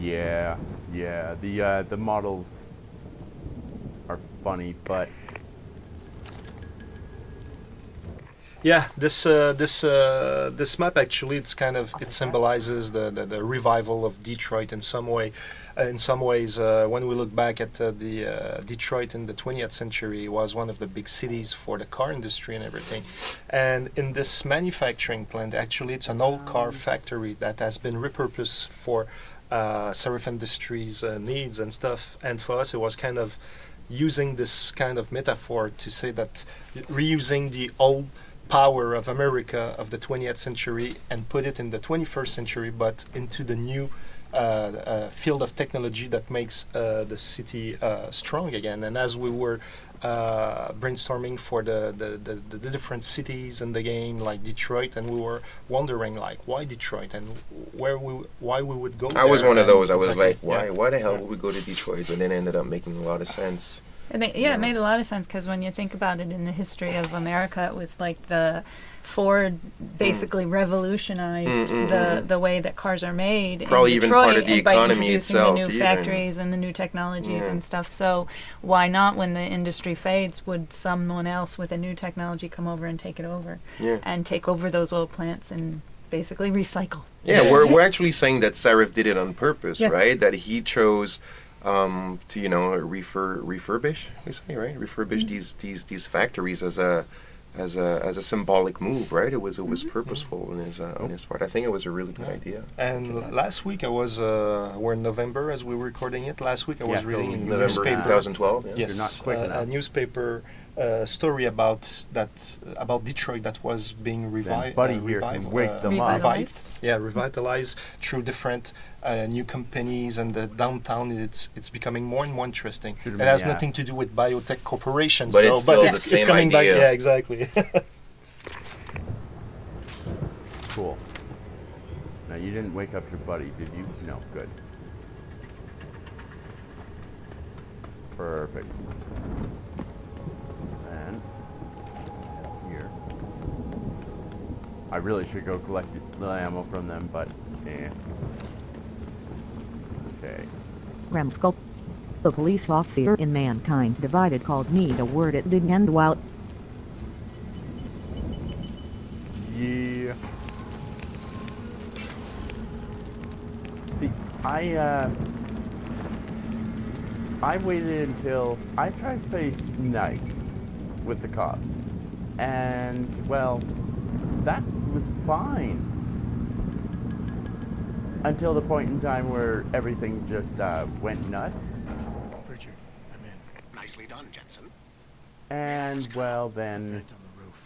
Yeah, the models are funny, but Yeah, this map actually, it symbolizes the revival of Detroit in some way. In some ways, when we look back at the Detroit in the 20th century, was one of the big cities for the car industry and everything. And in this manufacturing plant, actually, it's an old car factory that has been repurposed for Serif Industries' needs and stuff. And for us, it was kind of using this kind of metaphor to say that reusing the old power of America of the 20th century and put it in the 21st century, but into the new field of technology that makes the city strong again. And as we were brainstorming for the different cities in the game, like Detroit, and we were wondering, like, why Detroit and why we would go I was there. one of And those. I was exactly, like, why the hell would we go to Detroit? But then it ended up making a lot of sense. It made a lot of sense because when you think about it in the history of America, it was like the Ford basically revolutionized the way that cars are made Probably in even Detroit part of the economy by introducing itself, the new even. factories and the new technologies and stuff. So why not, when the industry fades, would someone else with a new technology come over and take it over and take over those old plants and basically recycle? Yeah, we're actually saying that Serif did it on purpose, Yes. right? That he chose to refurbish, we say, right? Refurbish these factories as a symbolic move, right? It was purposeful on his part. I think it was a really good idea. And last week I was we're in November as we were recording it. Last week I was reading in the November newspaper 2012. Yeah. Yes, You're not quick enough. a newspaper story about Detroit that was being Then Buddy here can wake them up. revived. Yeah, revitalized through different new companies, and the downtown it's becoming more and more interesting. It has nothing to do with biotech corporations, but though, it's still the it's same coming idea. back. Yeah, exactly. Cool. Now, you didn't wake up your buddy, did you? No, good. Perfect. And here. I really should go collect the ammo from them, but okay. Ramskull. The police officer in Mankind Divided called me the word it didn't end well. Yeah. See, I waited until I tried to play nice with the cops, and well, that was fine. until the point in time where everything just went nuts. Richard, I'm in. Nicely done, Jensen. And, well, then... Vent on the roof.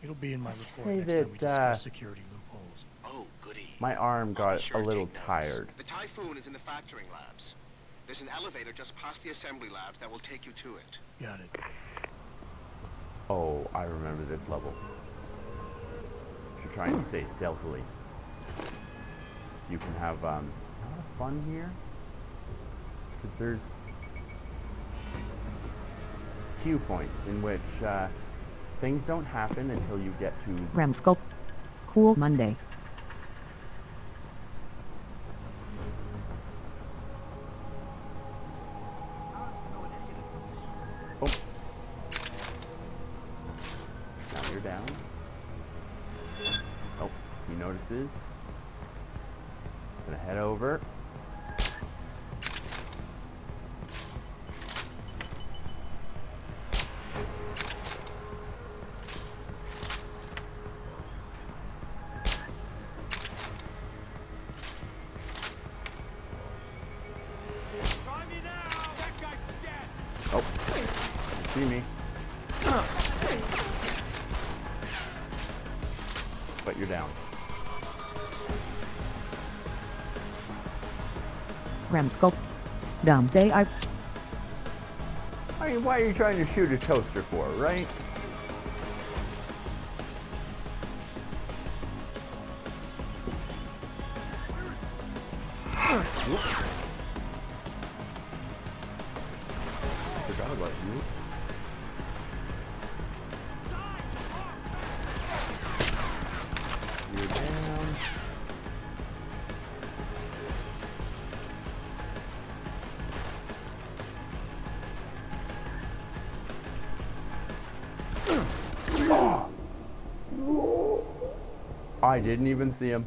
It'll be in my report say next time we that, discuss security loopholes. Oh, goody. my arm got a little tired. The Typhoon is in the factoring labs. There's an elevator just past the assembly labs that will take you to it. Got it. Oh, I remember this level. Should try and stay stealthily. You can have a lot of fun here, because there's cue points in which things don't happen until you get to Ramskull. Cool Monday. Oh. Now you're down. Oh, he notices. Gonna head over. Oh, see me. But you're down. Ramskull. Dumb day I mean, why are you trying to shoot a toaster for, right? Forgot about you. You're down. I didn't even see him.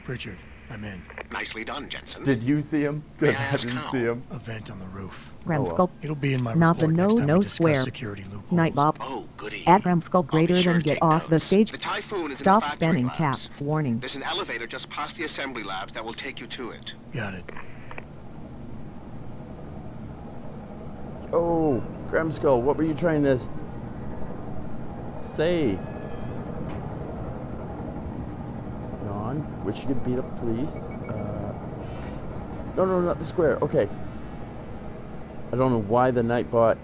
Richard, I'm in. Nicely done, Jensen. Did you see him? Because I didn't see him. A vent on the roof. Ramskull. It'll be in my Not the report next time no we discuss swear. security loopholes. Nightbob. Oh, goody. At Ramskull greater than get off the stage. The Typhoon is Stop in the factoring spinning labs. caps. Warning. There's an elevator just past the assembly labs that will take you to it. Got it. Oh, Grimskull, what were you trying to say? Yawn. Wish you could beat up police. No, not the square. Okay. I don't know why the Nightbot.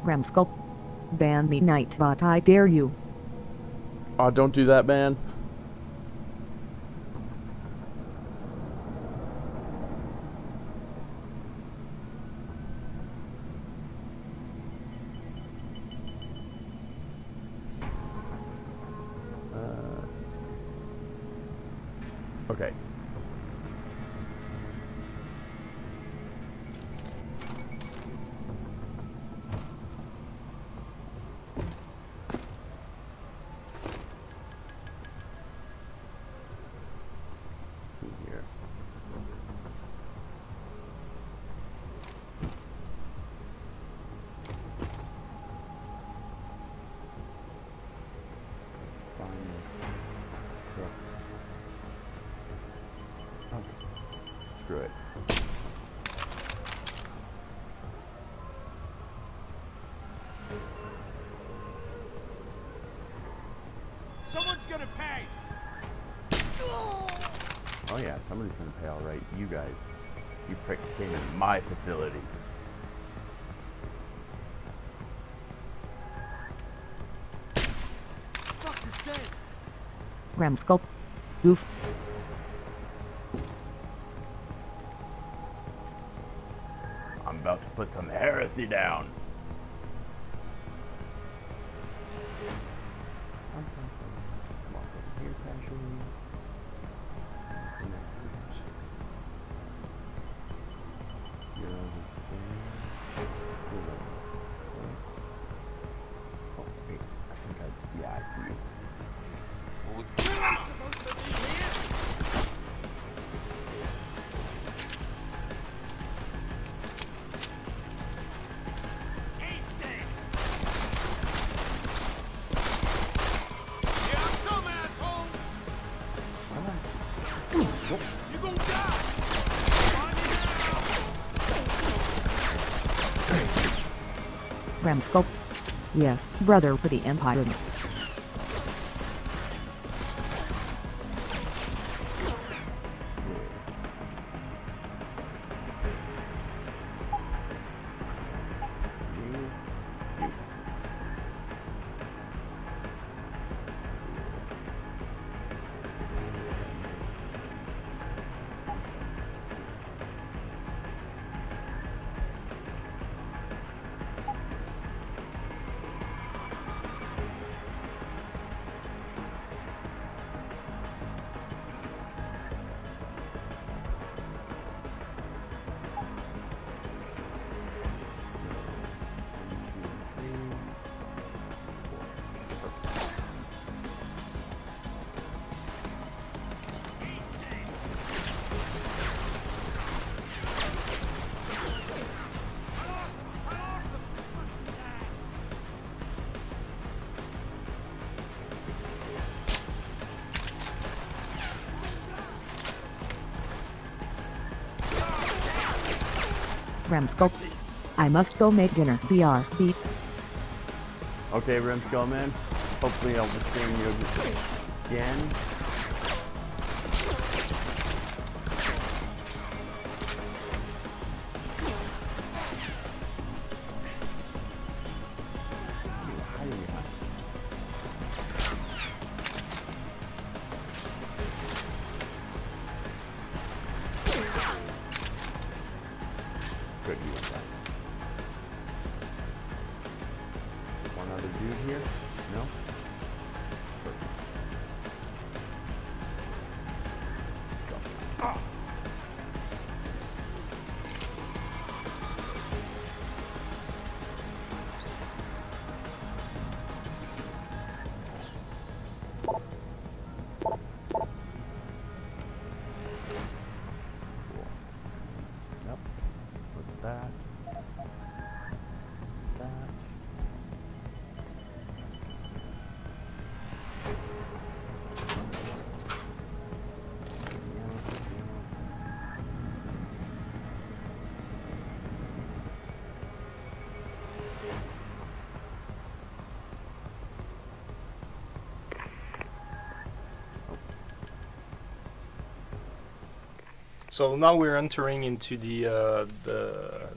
Ramskull. Ban me Nightbot, I dare you. Oh, don't do that, man. Okay. See here. Find this. Okay. Screw it. Someone's gonna pay! Oh yeah, somebody's gonna pay all right. You guys. You pricks came in my facility. Ramskull. Goof. I'm about to put some heresy down. Walk over here casually. What's the next one? You're over there. You're over there. Oh, wait. I think yeah, I see you. Ramscope. Yes, brother for the Empire. Ramscope. I must go make dinner. BRB. Okay, Rimskull man. Hopefully I'll be seeing you again. One other dude here? No? Perfect. Drop. Ah! Yep. Put that. That. So now we're entering into the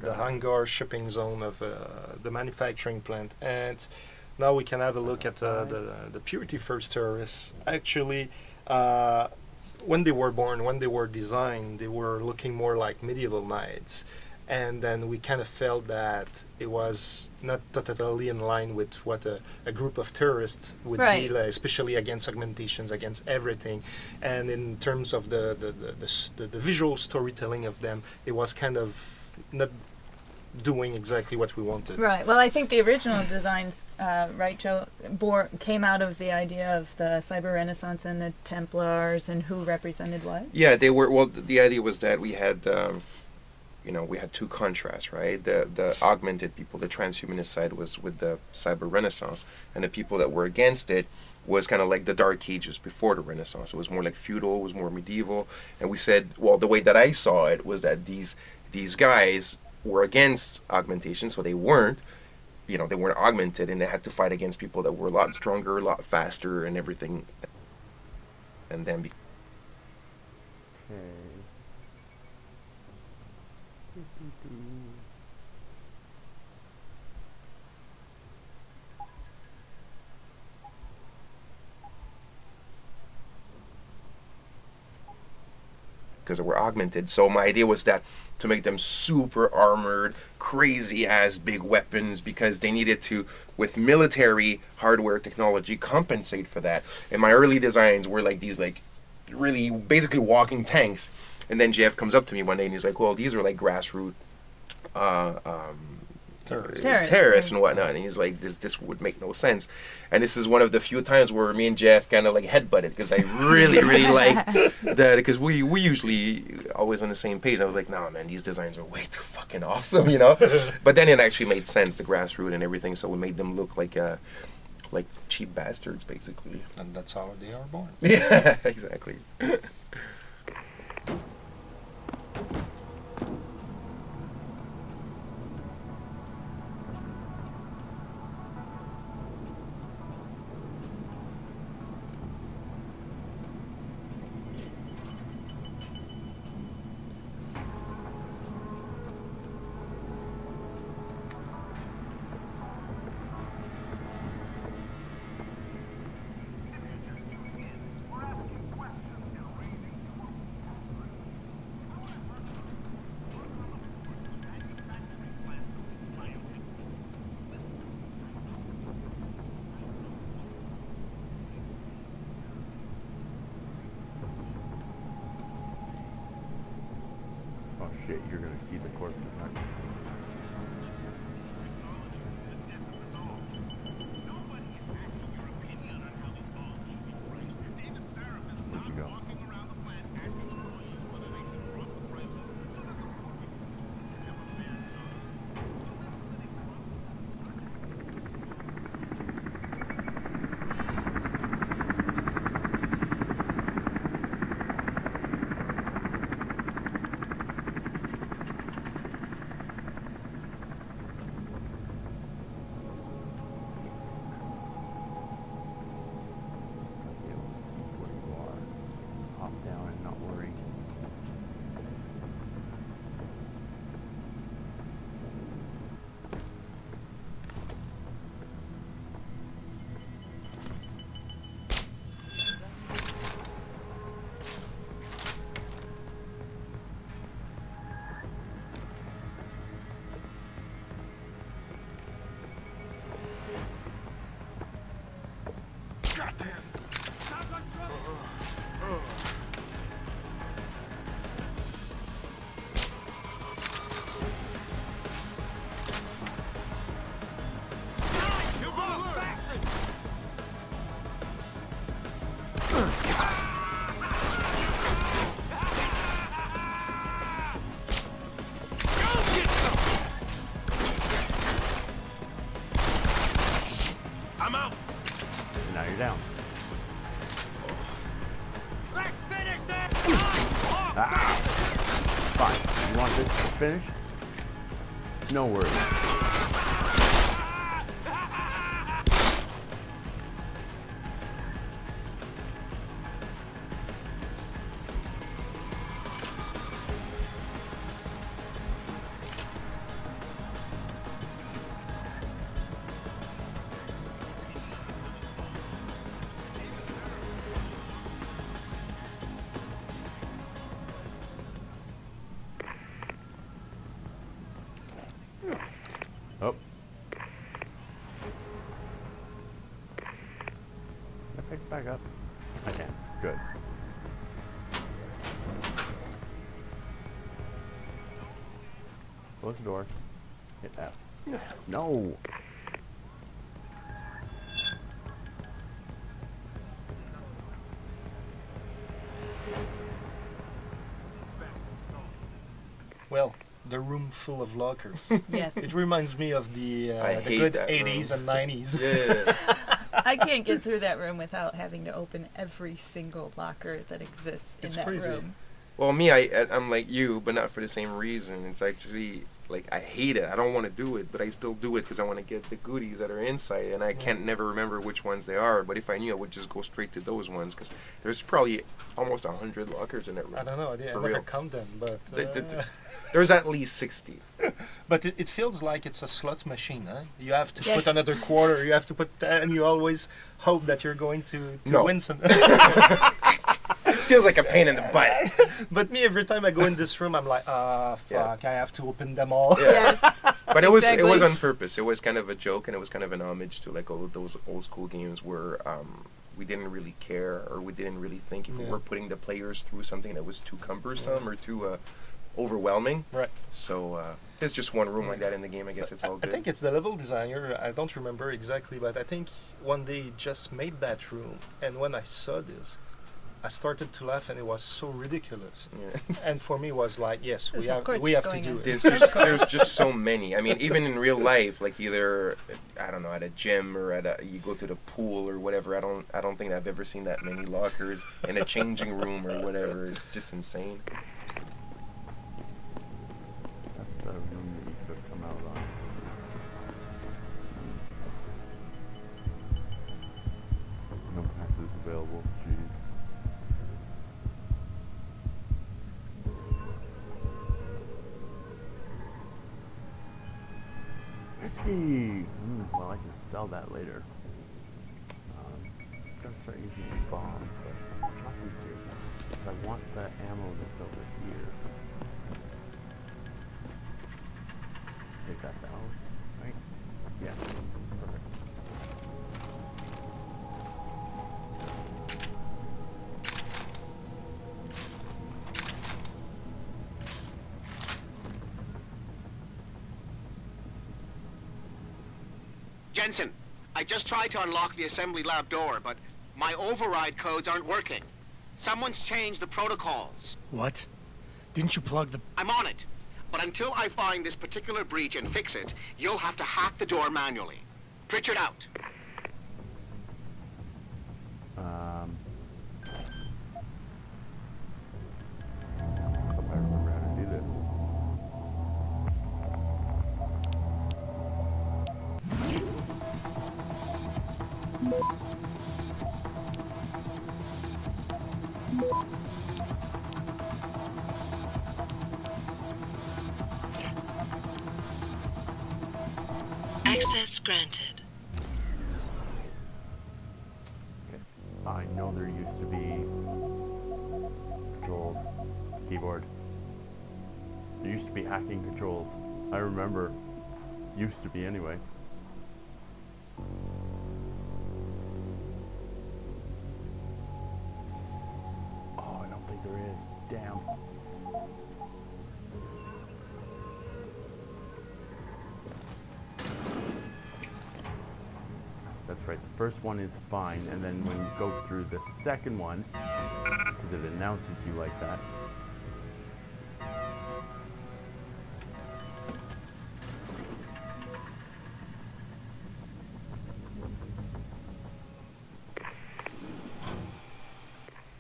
hangar shipping zone of the manufacturing plant, and now we can have a look at the Purity First terrorists. Actually, when they were born, when they were designed, they were looking more like medieval knights, and then we kind of felt that it was not totally in line with what a group of terrorists would be, like, especially against augmentations, against everything. And in terms of the visual storytelling of them, it was kind of not doing exactly what we wanted. Right. Well, I think the original designs, right, Joe, came out of the idea of the Cyber Renaissance and the Templars and who represented what? Yeah, they were. Well, the idea was that we had. We had two contrasts, right? The augmented people, the transhumanist side was with the Cyber Renaissance, and the people that were against it was kind of like the Dark Ages before the Renaissance. It was more like feudal, it was more medieval. And we said, well, the way that I saw it was that these guys were against augmentation, so they weren't augmented, and they had to fight against people that were a lot stronger, a lot faster, and everything. And then because they were augmented. So my idea was that to make them super armored, crazy ass big weapons, because they needed to, with military hardware technology, compensate for that. And my early designs were like these, like, really basically walking tanks. And then Jeff comes up to me one day and he's like, well, these are like grassroots terrorists and whatnot, and he's like, this would make no sense. And this is one of the few times where me and Jeff kind of like headbutted, because I really like that, because we usually always on the same page. I was like, nah man, these designs are way too fucking awesome, you know. But then it actually made sense, the grassroots and everything, so we made them look like cheap bastards basically. And that's how they are born. Yeah, exactly. shit, you're gonna see the corpses, aren't you? Where'd you go? I'm out. Now you're down. Let's finish this. Ah! Fine. You want this finished? No worries. Oh. Can I pick it back up? I can. Good. Close the door. Hit F. No! Well, the room full of lockers. Yes. It reminds me of the good 80s and 90s. Yeah. I can't get through that room without having to open every single locker that exists in that room. Well, me, I'm like you, but not for the same reason. It's actually, like, I hate it. I don't want to do it, but I still do it because I want to get the goodies that are inside, and I can't never remember which ones they are. But if I knew, I would just go straight to those ones because there's probably almost 100 lockers in that room. I don't know. I never real. count them, but... There's at least 60. But it feels like it's a slot machine, huh? You have to put another quarter, you have to put... and you always hope that you're going to win some... Feels like a pain in the butt. But me, every time I go in this room, I'm like, fuck, I have to open them all. Yeah. Yes. But it was on purpose. It was kind of a joke, and it was kind of an homage to like all of those old school games where we didn't really care, or we didn't really think if we were putting the players through something that was too cumbersome or too overwhelming. Right. So there's just one room like that in the game. I guess it's all good. I think it's the level designer. I don't remember exactly, but I think one day he just made that room, and when I saw this, I started to laugh, and it was so ridiculous. Yeah. And for me, it was like, yes, we have to do it. There's just so many. I mean, even in real life, like either I don't know, at a gym or you go to the pool or whatever. I don't think I've ever seen that many lockers in a changing room or whatever. It's just insane. That's the room that you could have come out on. No passes available. Jeez. Whiskey! Well, I can sell that later. I'm gonna start using these bombs, but I'll drop these here. Because I want the ammo that's over here. Take that out, right? Yeah, perfect. Jensen, I just tried to unlock the assembly lab door, but my override codes aren't working. Someone's changed the protocols. What? Didn't you plug the... I'm on it. But until I find this particular breach and fix it, you'll have to hack the door manually. Pritchard out. Hope I remember how to do this. Access granted. Okay. I know there used to be controls, keyboard. There used to be hacking controls. I remember. Used to be anyway. Oh, I don't think there is. Damn. That's right, the first one is fine, and then when you go through the second one, because it announces you like that.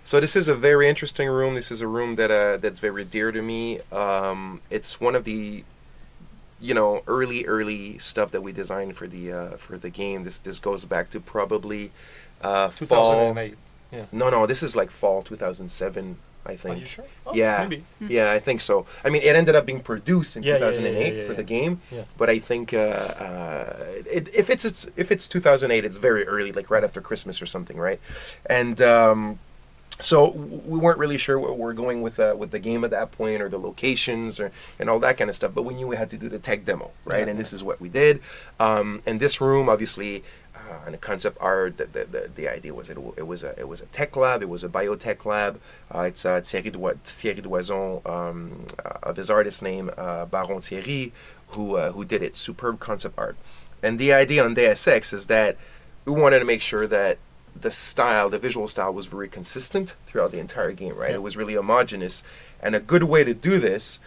So this is a very interesting room. This is a room that that's very dear to me. It's one of the, you know, early stuff that we designed for the game. This goes back to probably 2008. fall. Yeah. No, this is like fall 2007, I think. Are you sure? Oh, yeah, maybe. Yeah, I think so. I mean, it ended up being produced in 2008 yeah, for the game, yeah. but I think if it's 2008, it's very early, like right after Christmas or something, right? And so we weren't really sure what we're going with the game at that point, or the locations, and all that kind of stuff. But we knew we had to do the tech demo, right? And this is what we did. And this room, obviously, and the concept art, the idea was it was a tech lab. It was a biotech lab. It's Thierry Doison, of his artist name, Baron Thierry, who did it. Superb concept art. And the idea on Deus Ex is that we wanted to make sure that the visual style was very consistent throughout the entire game, right? It was really homogeneous. And a good way to do this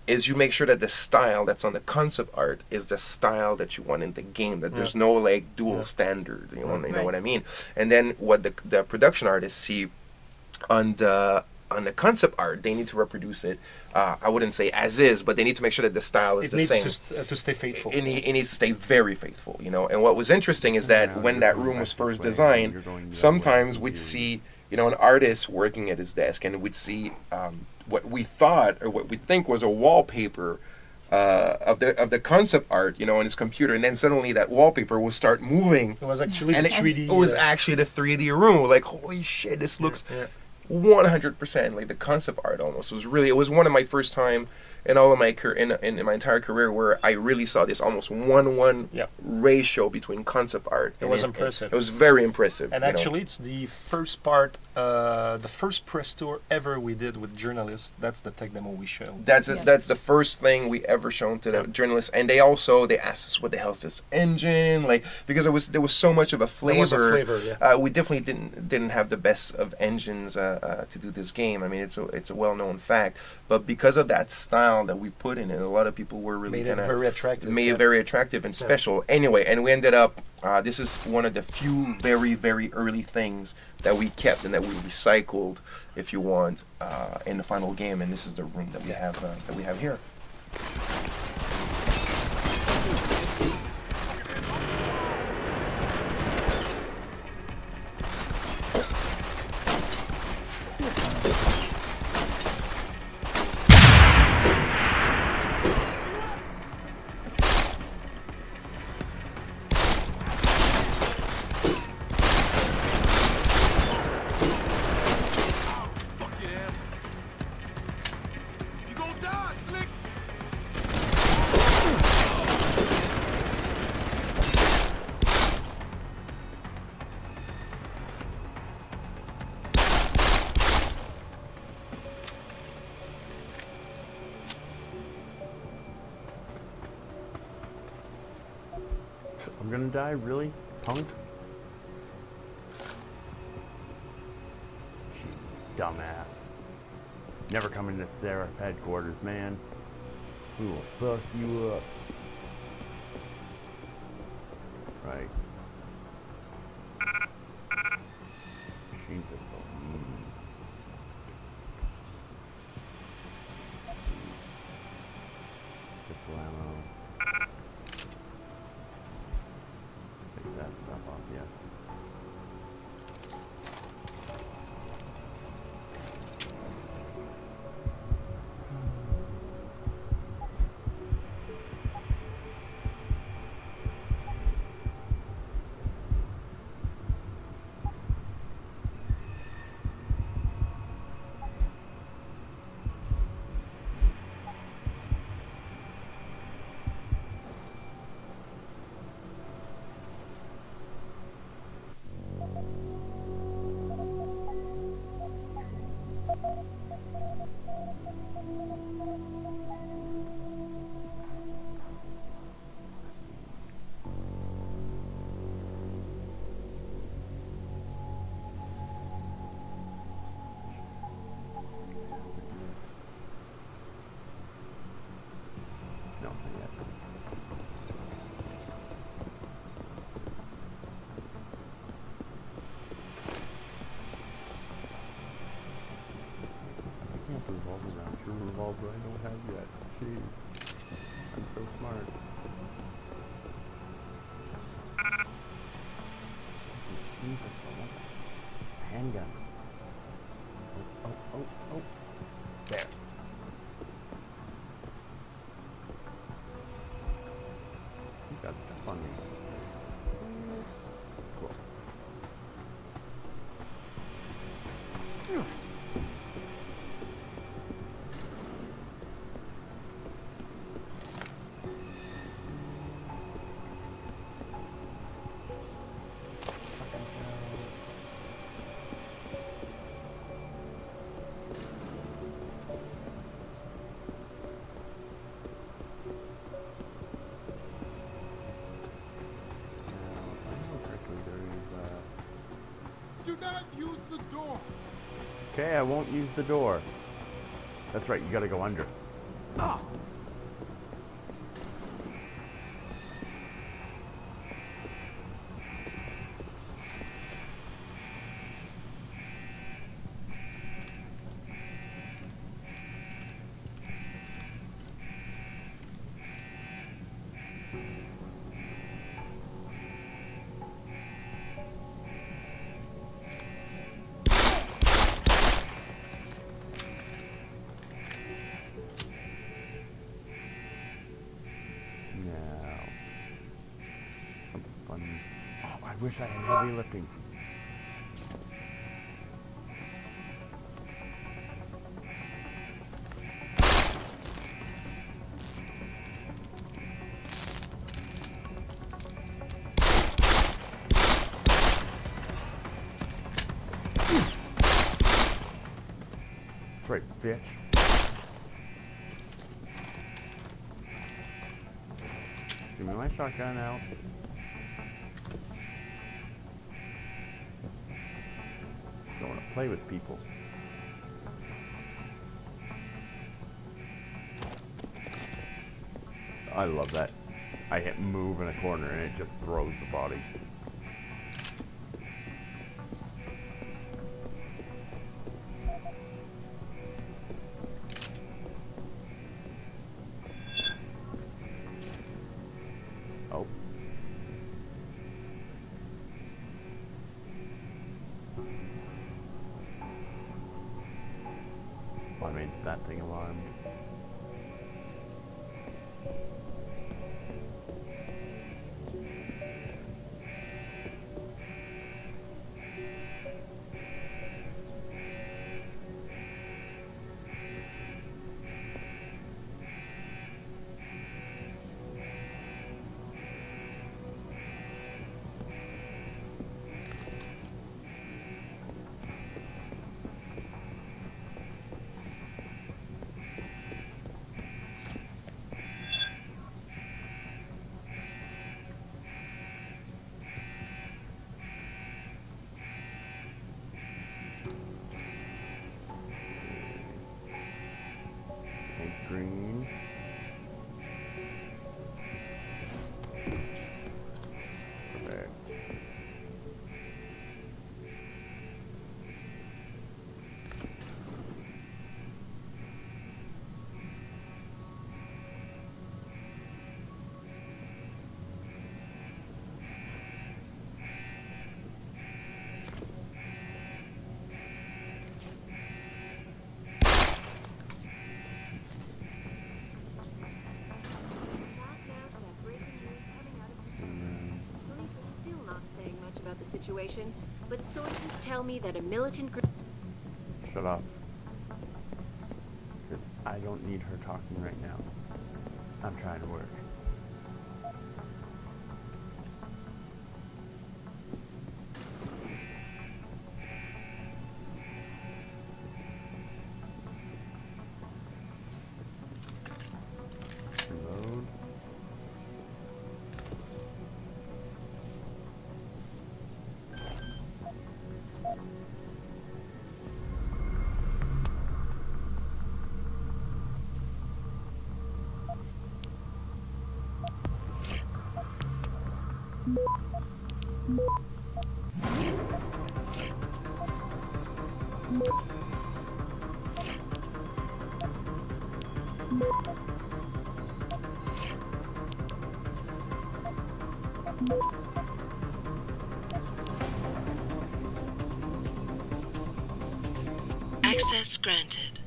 is you make sure that the style that's on the concept art is the style that you want in the game, that there's no like dual standard, you know what I mean? And then what the production artists see on the concept art, they need to reproduce it. I wouldn't say as is, but they need to make sure that the style is the same. It needs to stay faithful. It needs to stay very faithful, you know. And what was interesting is that when that room was first designed, sometimes we'd see, you know, an artist working at his desk, and we'd see what we thought or what we think was a wallpaper of the concept art, you know, on his computer, and then suddenly that wallpaper will start moving. It was actually the 3D. It was actually the 3D room. We're like, holy shit, this looks 100% like the concept art. Almost it was one of my first time in all of my in my entire career where I really saw this almost 1:1 ratio between concept art. It was impressive. It was very impressive. And actually, it's the first part, the first press tour ever we did with journalists. That's the tech demo we showed. That's the first thing we ever shown to the journalists, and they asked us, "What the hell is this engine?" Like, because there was so much of a flavor. There was a flavor, we definitely didn't have the best of engines to do this game. I mean, it's a well-known fact, but because of that style that we put in it, a lot of people were really made it very attractive and special. Anyway, and we ended up. This is one of the few very, very early things that we kept and that we recycled, if you want, in the final game. And this is the room that we have here. I'm gonna die, really? Punk? Jeez, dumbass. Never coming to Seraph headquarters, man. We will fuck you up. Right. Machine pistol. Pistol ammo. Take that stuff off, yeah. No, not yet. I can't revolve around. True revolver I don't have yet. Jeez. I'm so smart. Machine pistol. What the? Handgun. Oh. There. You got stuff on me. Cool. Do not use the door. Okay, I won't use the door. That's right, you gotta go under. Ah! I wish I had heavy lifting. That's right, bitch. Give me my shotgun out. Don't want to play with people. I love that. I hit move in a corner and it just throws the body. Oh. I made that thing alarmed. situation, but sources tell me that a militant group... Shut up. Because I don't need her talking right now. I'm trying to work. Reload. Access granted.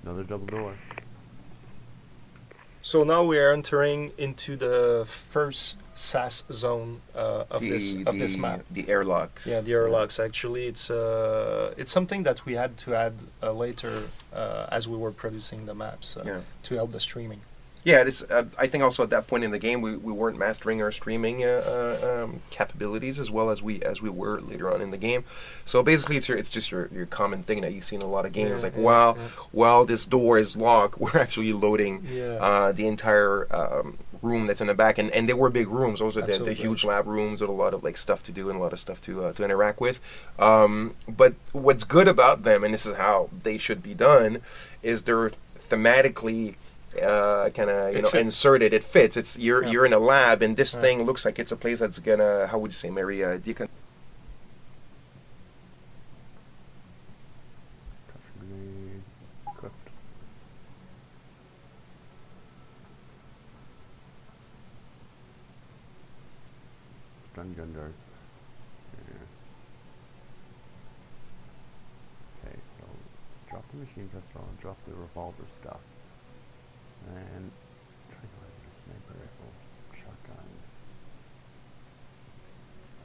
Another double door. So now we are entering into the first SAS zone of this map. The airlocks. Yeah, the airlocks. Actually, it's something that we had to add later as we were producing the maps to help the streaming. Yeah, it's. I think also at that point in the game, we weren't mastering our streaming capabilities as well as we were later on in the game. So basically, it's just your common thing that you see in a lot of games. While this door is locked, we're actually loading the entire room that's in the back, and they were big rooms. Those are the huge lab rooms with a lot of stuff to do and a lot of stuff to interact with. But what's good about them, and this is how they should be done, is they're thematically kind of inserted. It fits. It's you're in a lab, and this thing looks like it's a place that's gonna, how would you say, Mary, Cooked. Stun gun darts. Yeah. Okay, so let's drop the machine pistol and drop the revolver stuff. And tranquilizer, sniper rifle, shotgun.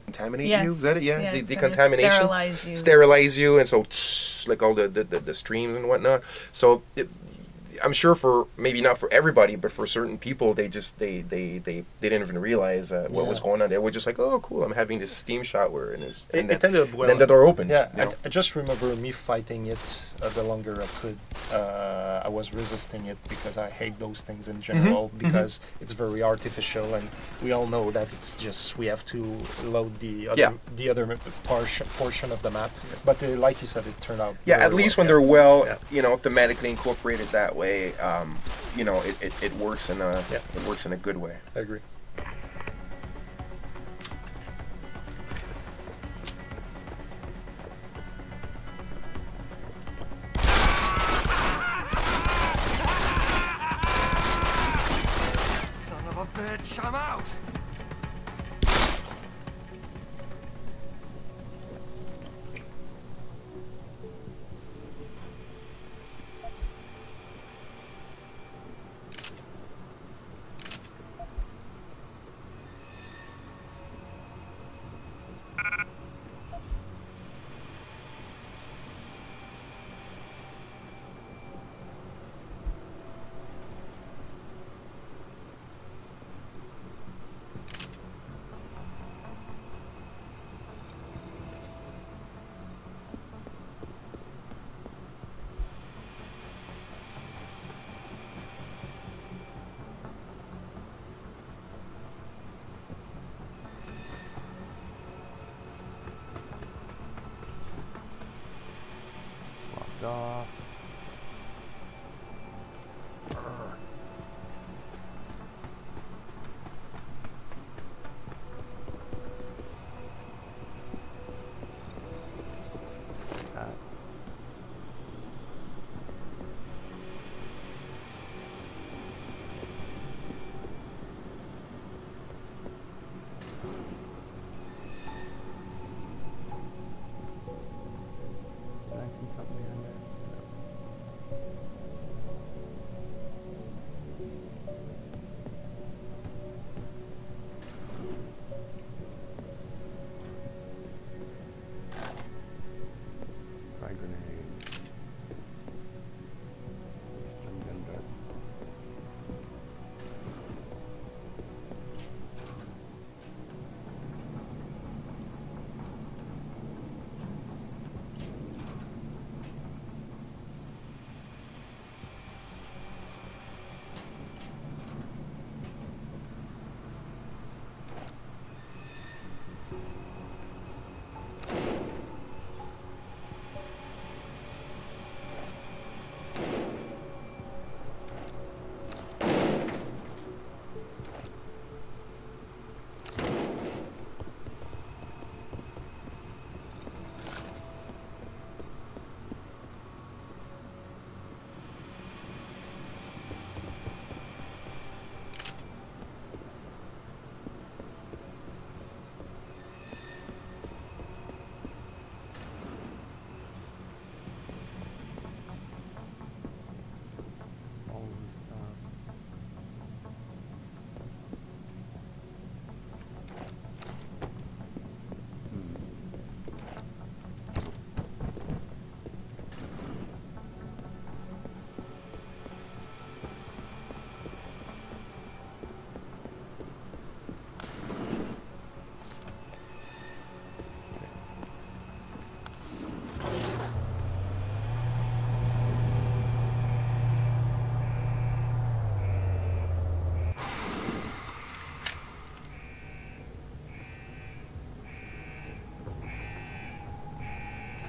Contaminate you? Is that it? Yeah, the decontamination. Sterilize you, and so like all the streams and whatnot. So I'm sure for maybe not for everybody, but for certain people, they didn't even realize what was going on. They were just like, oh, cool, I'm having this steam shower, and then the door opens. Yeah, I just remember me fighting it the longer I could. I was resisting it because I hate those things in general because it's very artificial, and we all know that it's just we have to load the other portion of the map. But like you said, it turned out. Yeah, at least when they're thematically incorporated that way. It works in a good way. I agree. Son of a bitch, I'm out! Off. Did I see something in there? No. grenade. Stun gun darts.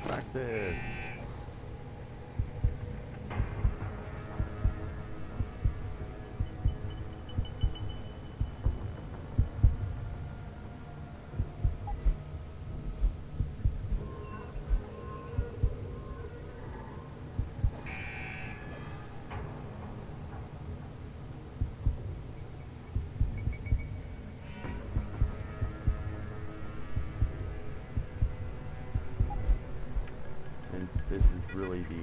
Praxis. Since this is really the...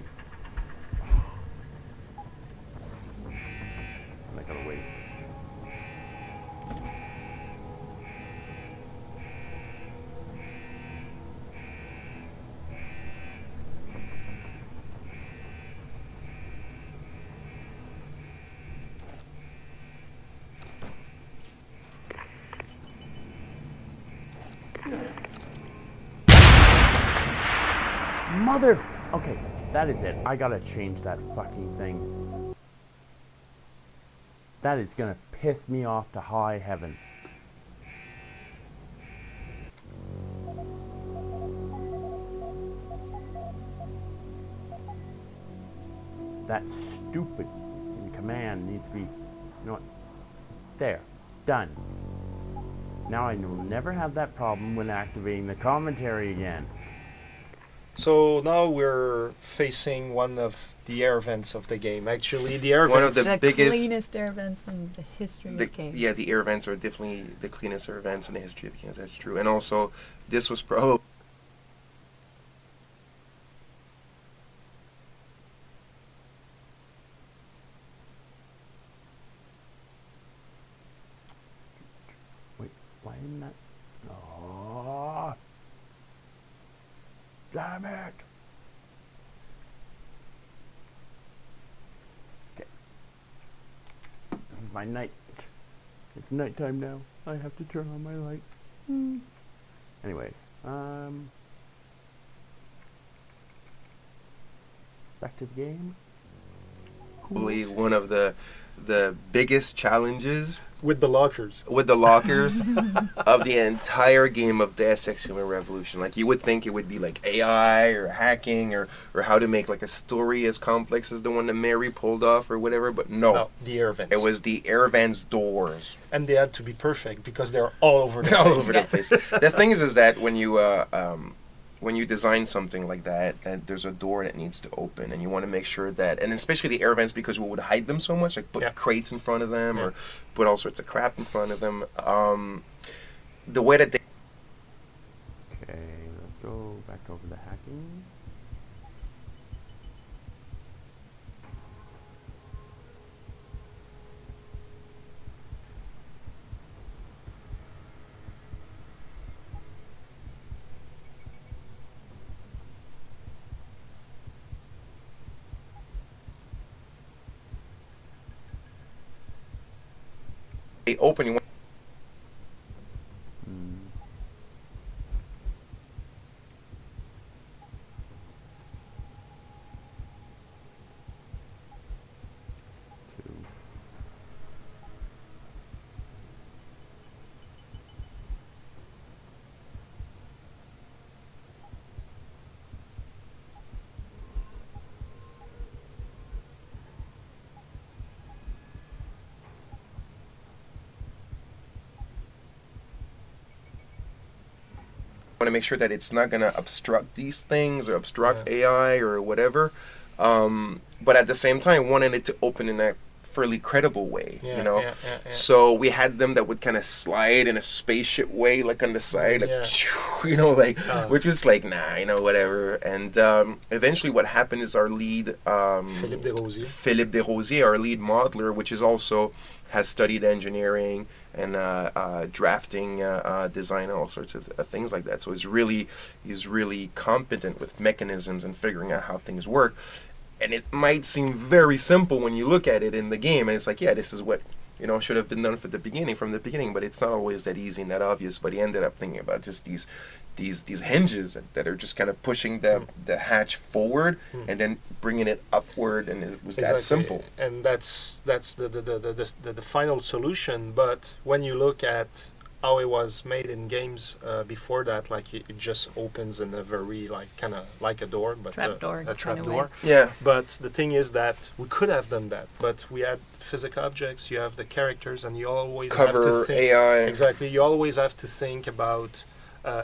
I gotta wait. Mother... Okay, that is it. I gotta change that fucking thing. That is gonna piss me off to high heaven. That stupid command needs to be... You know what? There. Done. Now I will never have that problem when activating the commentary again. So now we're facing one of the air vents of the game. Actually, the air vents... One of the cleanest air vents in the history of games. Yeah, the air vents are definitely the cleanest air vents in the history of games. That's true. And also, this was probably... Wait, why isn't that... Oh, damn it! Okay. This is my night. It's nighttime now. I have to turn on my light. Anyways, back to the game. Probably one of the biggest challenges with the lockers of the entire game of Deus Ex Human Revolution. Like, you would think it would be like AI or hacking or how to make like a story as complex as the one that Mary pulled off or whatever, but no, the air vents. It was the air vents doors, and they had to be perfect because they're all over the place. All over the place. The thing is that when you design something like that, and there's a door that needs to open, and you want to make sure that, and especially the air vents, because we would hide them so much, like put crates in front of them or put all sorts of crap in front of them. The way that they... Okay, let's go back over to hacking. They open you. Want to make sure that it's not going to obstruct these things or obstruct AI or whatever, but at the same time wanting it to open in a fairly credible way, you know. So we had them that would kind of slide in a spaceship way, like on the side, like you know, like which was like whatever. And eventually, what happened is our lead, Philippe Desrosiers, our lead modeler, which is also has studied engineering and drafting, design, all sorts of things like that. So he's really competent with mechanisms and figuring out how things work. And it might seem very simple when you look at it in the game, and it's like, yeah, this is what should have been done from the beginning. But it's not always that easy and that obvious. But he ended up thinking about just these hinges that are just kind of pushing the hatch forward and then bringing it upward, and it was that simple. And that's the final solution. But when you look at how it was made in games before that, like it just opens in a very kind of like a door, but a trap door. Yeah. But the thing is that we could have done that, but we had physical objects. You have the characters, and you always have to think, AI. Exactly. You always have to think about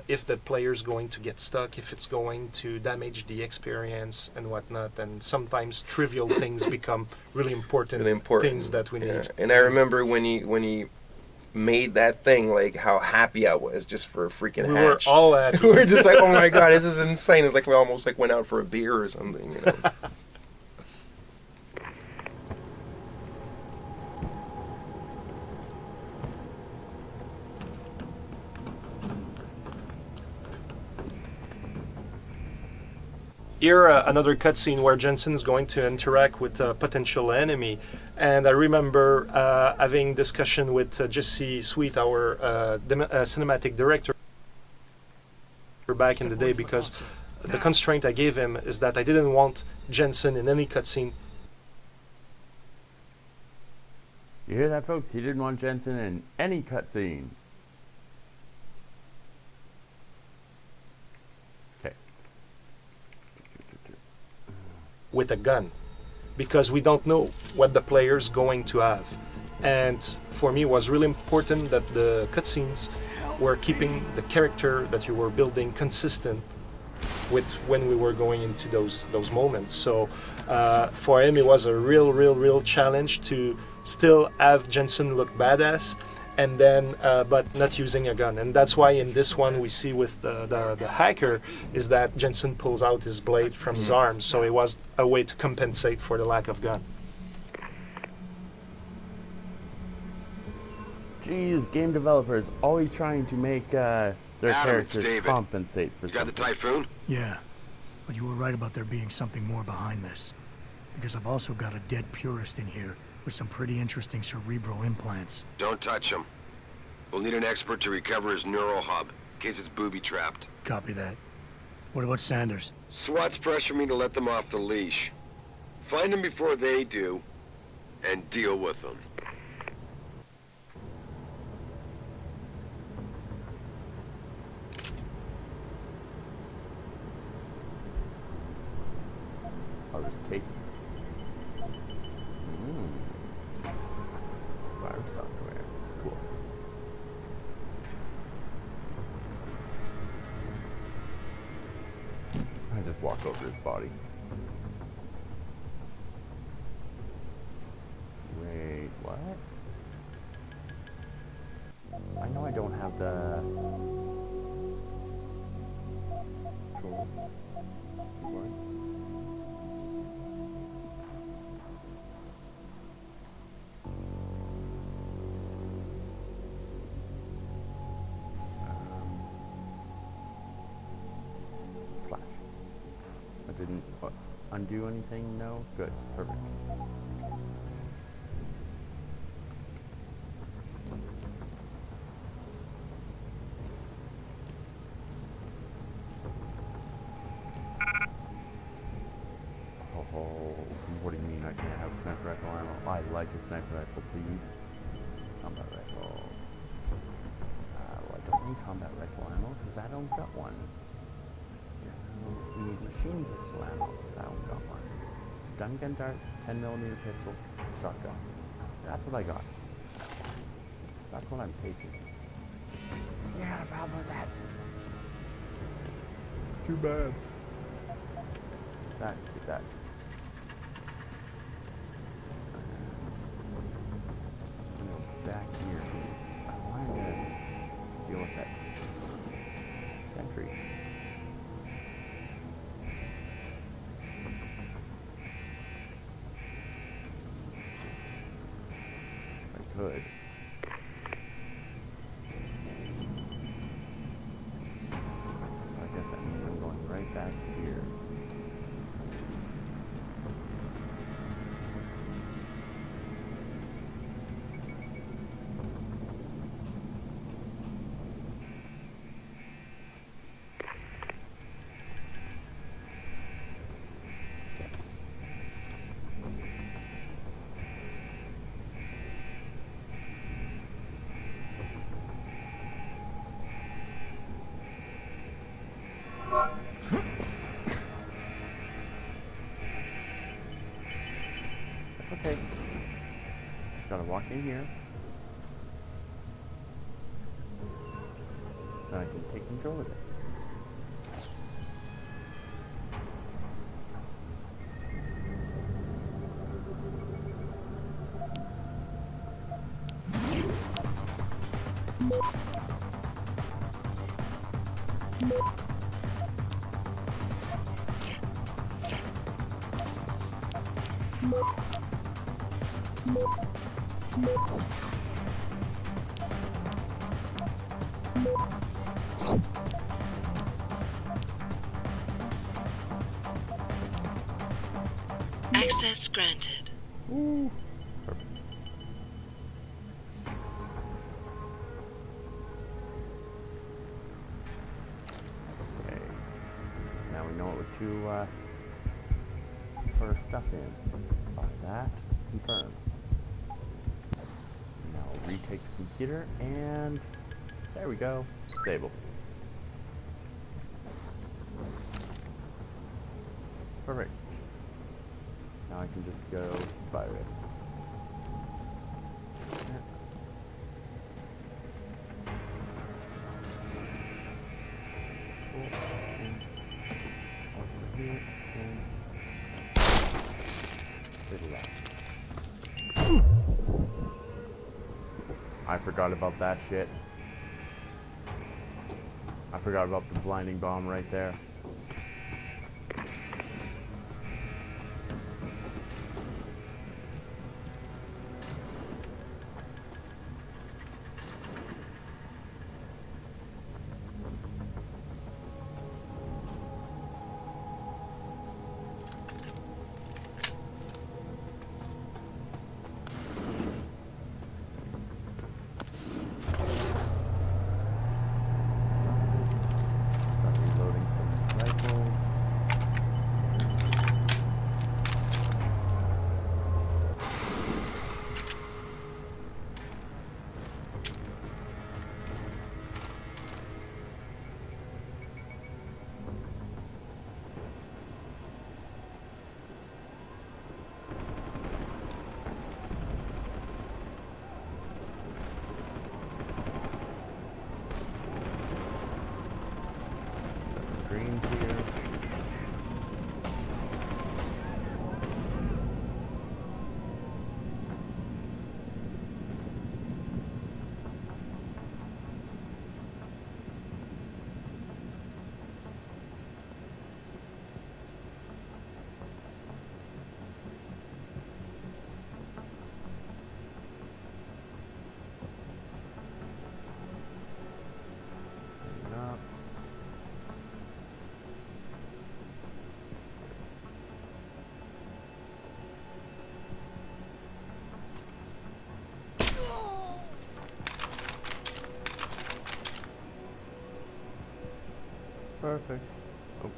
if the player's going to get stuck, if it's going to damage the experience and whatnot. And sometimes trivial things become really important things that we need. And I remember when he made that thing, like how happy I was just for a freaking hatch. We were all happy. We were just like, oh my god, this is insane. It's like we almost like went out for a beer or something, Here, another cutscene where Jensen's going to interact with a potential enemy. And I remember having discussion with Jesse Sweet, our cinematic director, back in the day, because the constraint I gave him is that I didn't want Jensen in any cutscene. You hear that, folks? He didn't want Jensen in any cutscene. Okay. With a gun, because we don't know what the player's going to have. And for me, it was really important that the cutscenes were keeping the character that you were building consistent with when we were going into those moments. So for him, it was a real challenge to still have Jensen look badass, and then but not using a gun. And that's why in this one we see with the hacker is that Jensen pulls out his blade from his arm, so it was a way to compensate for the lack of gun. Geez, game developers always trying to make their characters compensate for something. You got the Typhoon? Yeah, but you were right about there being something more behind this. Because I've also got a dead purist in here with some pretty interesting cerebral implants. Don't touch him. We'll need an expert to recover his neural hub, in case it's booby-trapped. Copy that. What about Sanders? SWAT's pressure me to let them off the leash. Find them before they do, and deal with them. I'll just take you. Virus software. Cool. I just walk over his body. Wait, what? I know I don't have the controls. Keyboard. I didn't undo anything? No? Good. Perfect. sniper rifle ammo. I'd like a sniper rifle, please. Combat rifle. Well, I don't need combat rifle ammo because I don't got one. We need machine pistol ammo because I don't got one. Stun gun darts, 10mm pistol, shotgun. That's what I got. So that's what I'm taking. You got a problem with that? Too bad. That, get that. Back here, because I wanted to deal with that sentry. If I could. So I guess that means I'm going right back here. That's okay. Just gotta walk in here. Then I can take control of it. Access granted. Ooh. Perfect. Okay. Now we know what to put our stuff in. Buy that. Confirm. Now we'll retake the computer and there we go. Disable. Perfect. Now I can just go virus. I forgot about that shit. I forgot about the blinding bomb right there. Greens here. Perfect. Oh.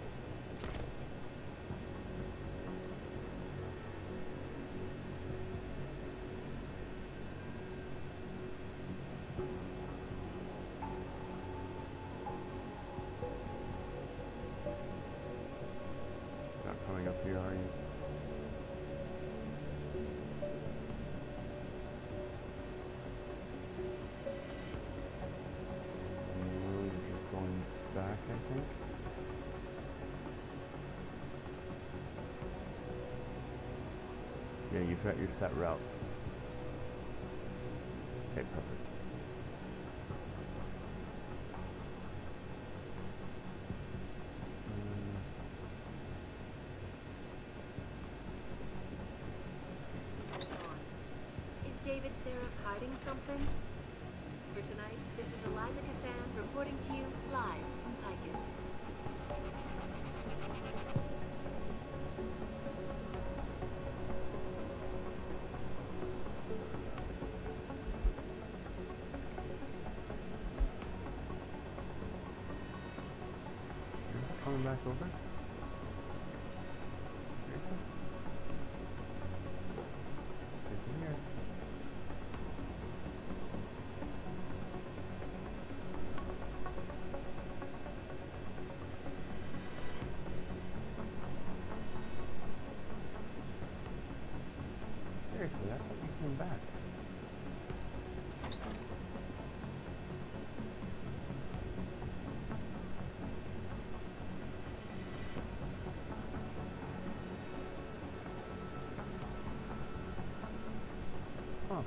going up here, are you? You're just going back, I think. Yeah, you've got your set routes. Okay, perfect. Is David Seraph hiding something? For tonight, this is Eliza Cassan reporting to you live from Picus. Coming back over? Seriously? Take me here. Seriously, I thought you came back. Huh.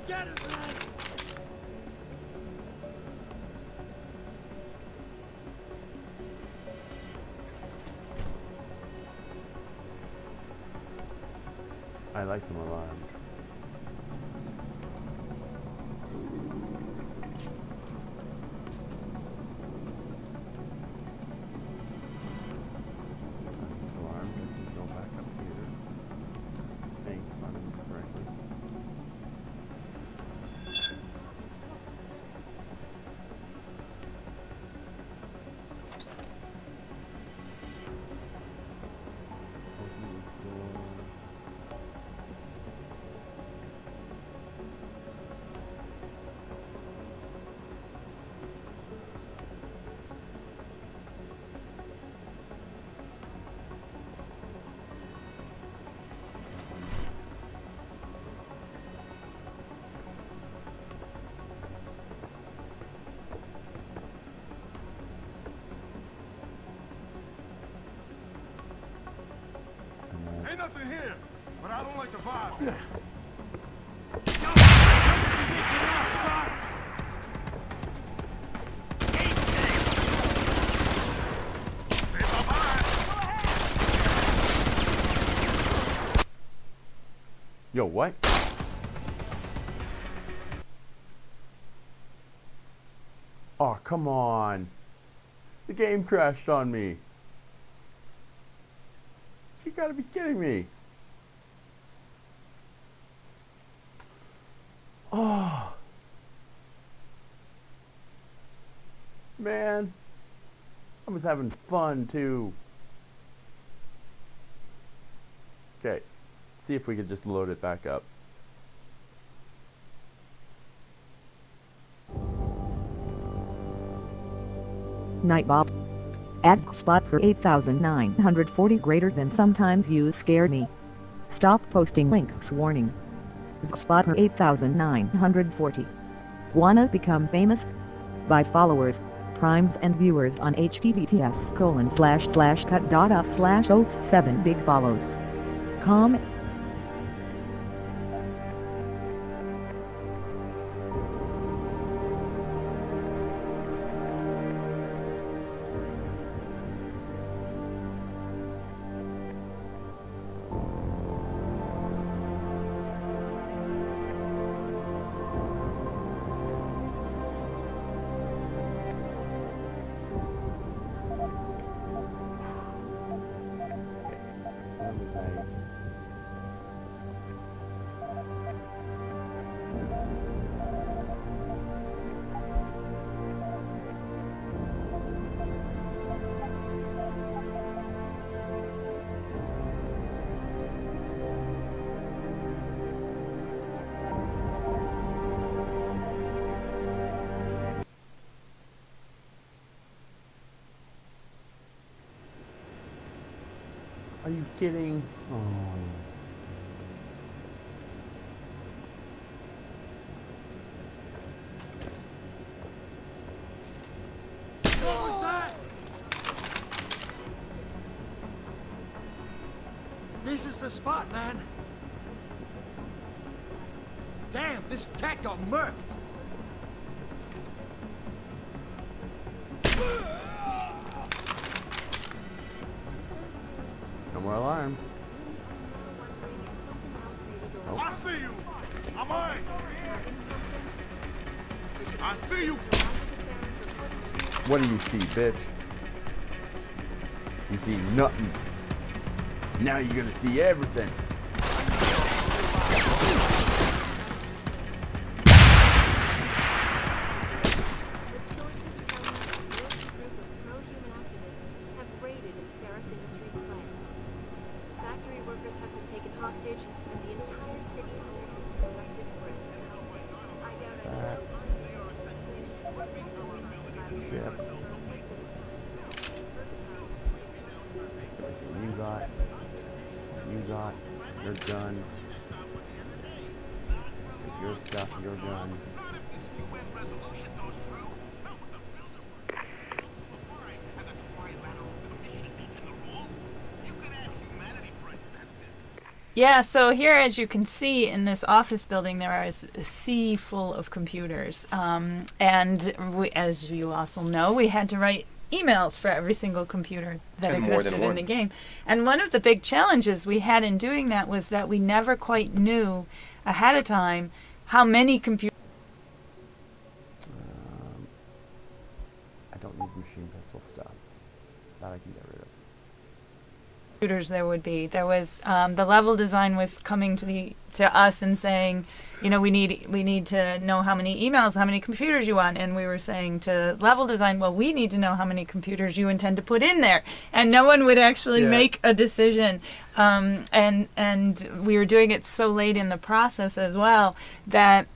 Get it, man! I like them a lot. It's alarmed. I can go back up here. I think, if I remember correctly. Open this door. nothing here, but I don't like the vibe. Yo, what? Oh, come on. The game crashed on me. You gotta be kidding me. Oh. Man. I was having fun too. Okay. See if we could just load it back up. Nightbot. Ads spot for 8,940 greater than sometimes you scare me. Stop posting links warning. Spot for 8,940. Wanna become famous? Buy followers, primes and viewers on https://cut.up/07 big follows. Com. Are you kidding? Oh. What was that? This is the spot, man. Damn, this cat got murked. No more alarms. Oh. I see you. I'm on. I see you. What do you see, bitch? You see nothing. Now you're gonna see everything. Your gun. Your stuff, your gun. Yeah, so here, as you can see in this office building, there is a sea full of computers. And we, as you also know, we had to write emails for every single computer that existed in the game. And one of the big challenges we had in doing that was that we never quite knew ahead of time how many computers. I don't need machine pistol stuff. So that I can get rid of. Computers there would be. There was the level design was coming to us and saying, you know, we need to know how many emails, how many computers you want, and we were saying to level design, well, we need to know how many computers you intend to put in there, and no one would actually make a decision, and we were doing it so late in the process as well that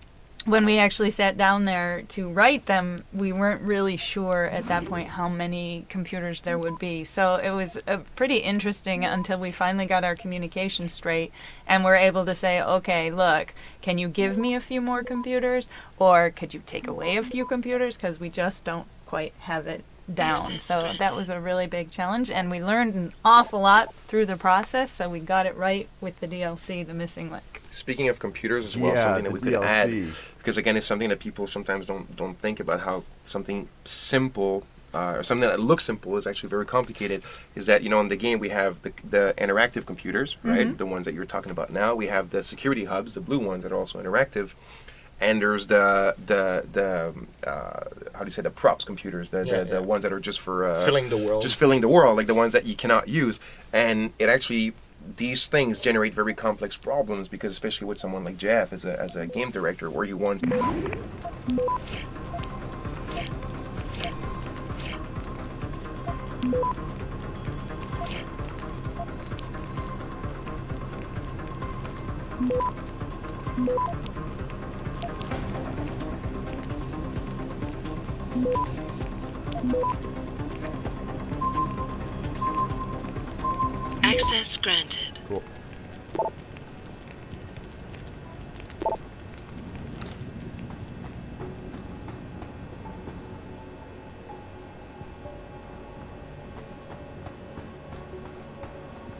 when we actually sat down there to write them, we weren't really sure at that point how many computers there would be. So it was pretty interesting until we finally got our communication straight and were able to say, okay, look, can you give me a few more computers? Or could you take away a few computers? Because we just don't quite have it down. So that was a really big challenge, and we learned an awful lot through the process, so we got it right with the DLC, the missing link. Speaking of computers as well, Yeah, something that the we could DLC. add, because again, it's something that people sometimes don't think about, how something simple, or something that looks simple is actually very complicated, is that, in the game we have the interactive computers, right? The ones that you're talking about now. We have the security hubs, the blue ones that are also interactive. And there's the how do you say, the props computers, the ones that are just for filling the world. Just filling the world, like the ones that you cannot use. And it actually, these things generate very complex problems, because especially with someone like Jeff as a game director, where he wants Access granted. Cool.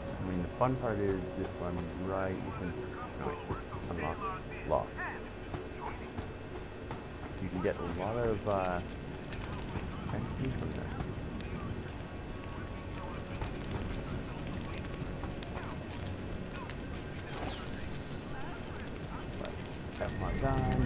I mean, the fun part is, if I'm right, you can unlock lock. You can get a lot of XP from this. But have my time.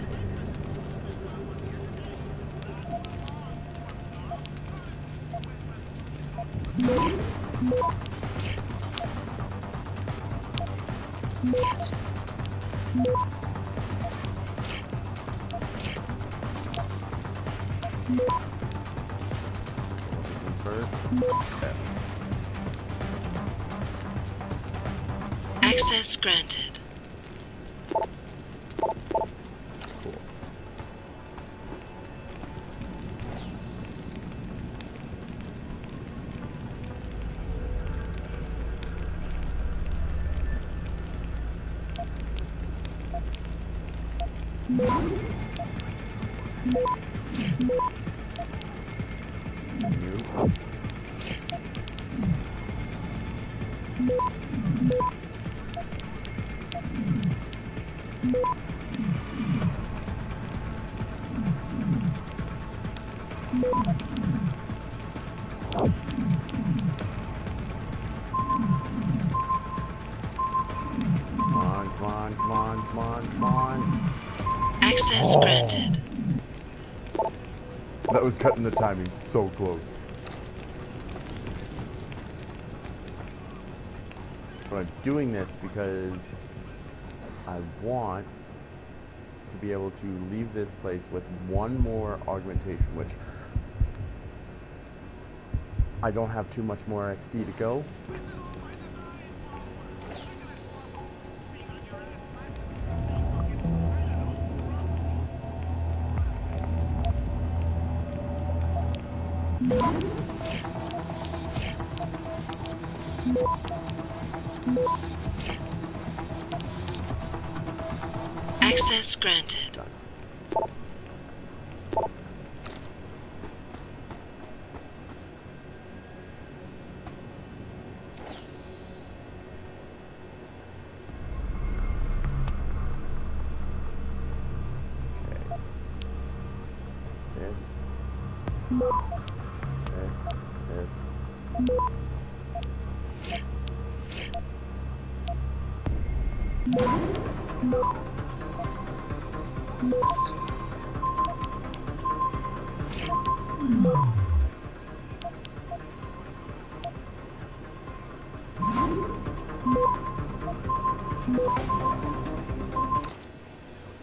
Access granted. Come on. Access granted. That was cutting the timing so close. But I'm doing this because I want to be able to leave this place with one more augmentation, which I don't have too much more XP to go. Access granted.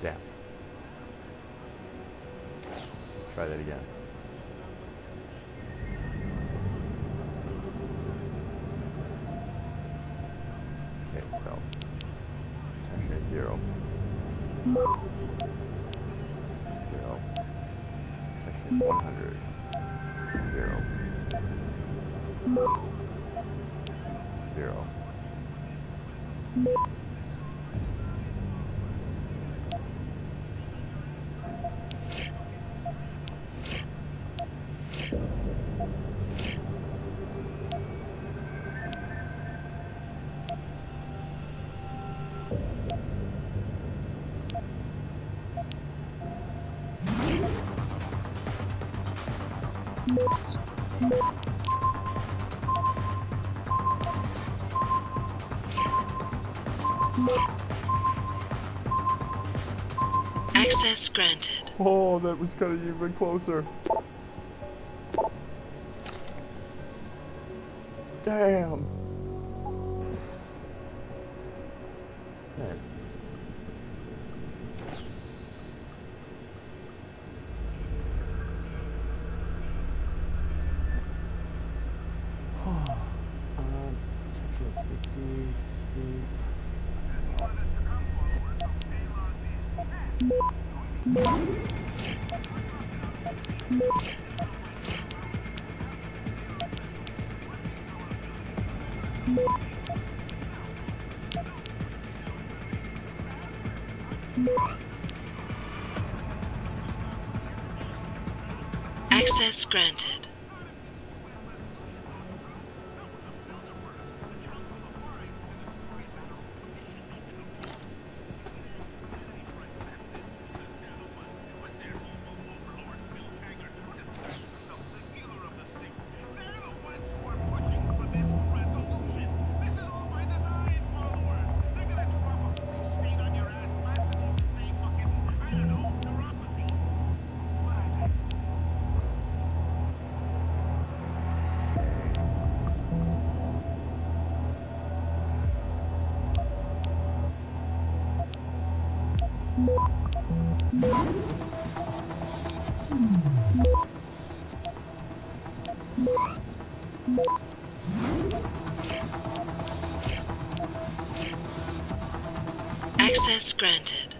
Damn. Try that again. Okay, so tension is 0. 0. Tension is 100. 0. 0. Access granted. Oh, that was kind of even closer. Damn. Yes. Protection 60, 60. Access granted. Access granted.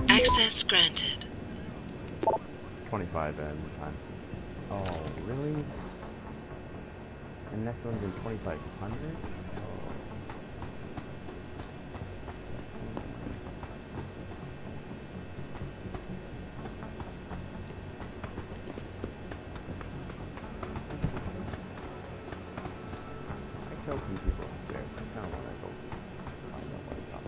Access granted. 25 end time. Oh, really? The next one's in 2500? I killed some people upstairs. I kind of want to go find out what I got.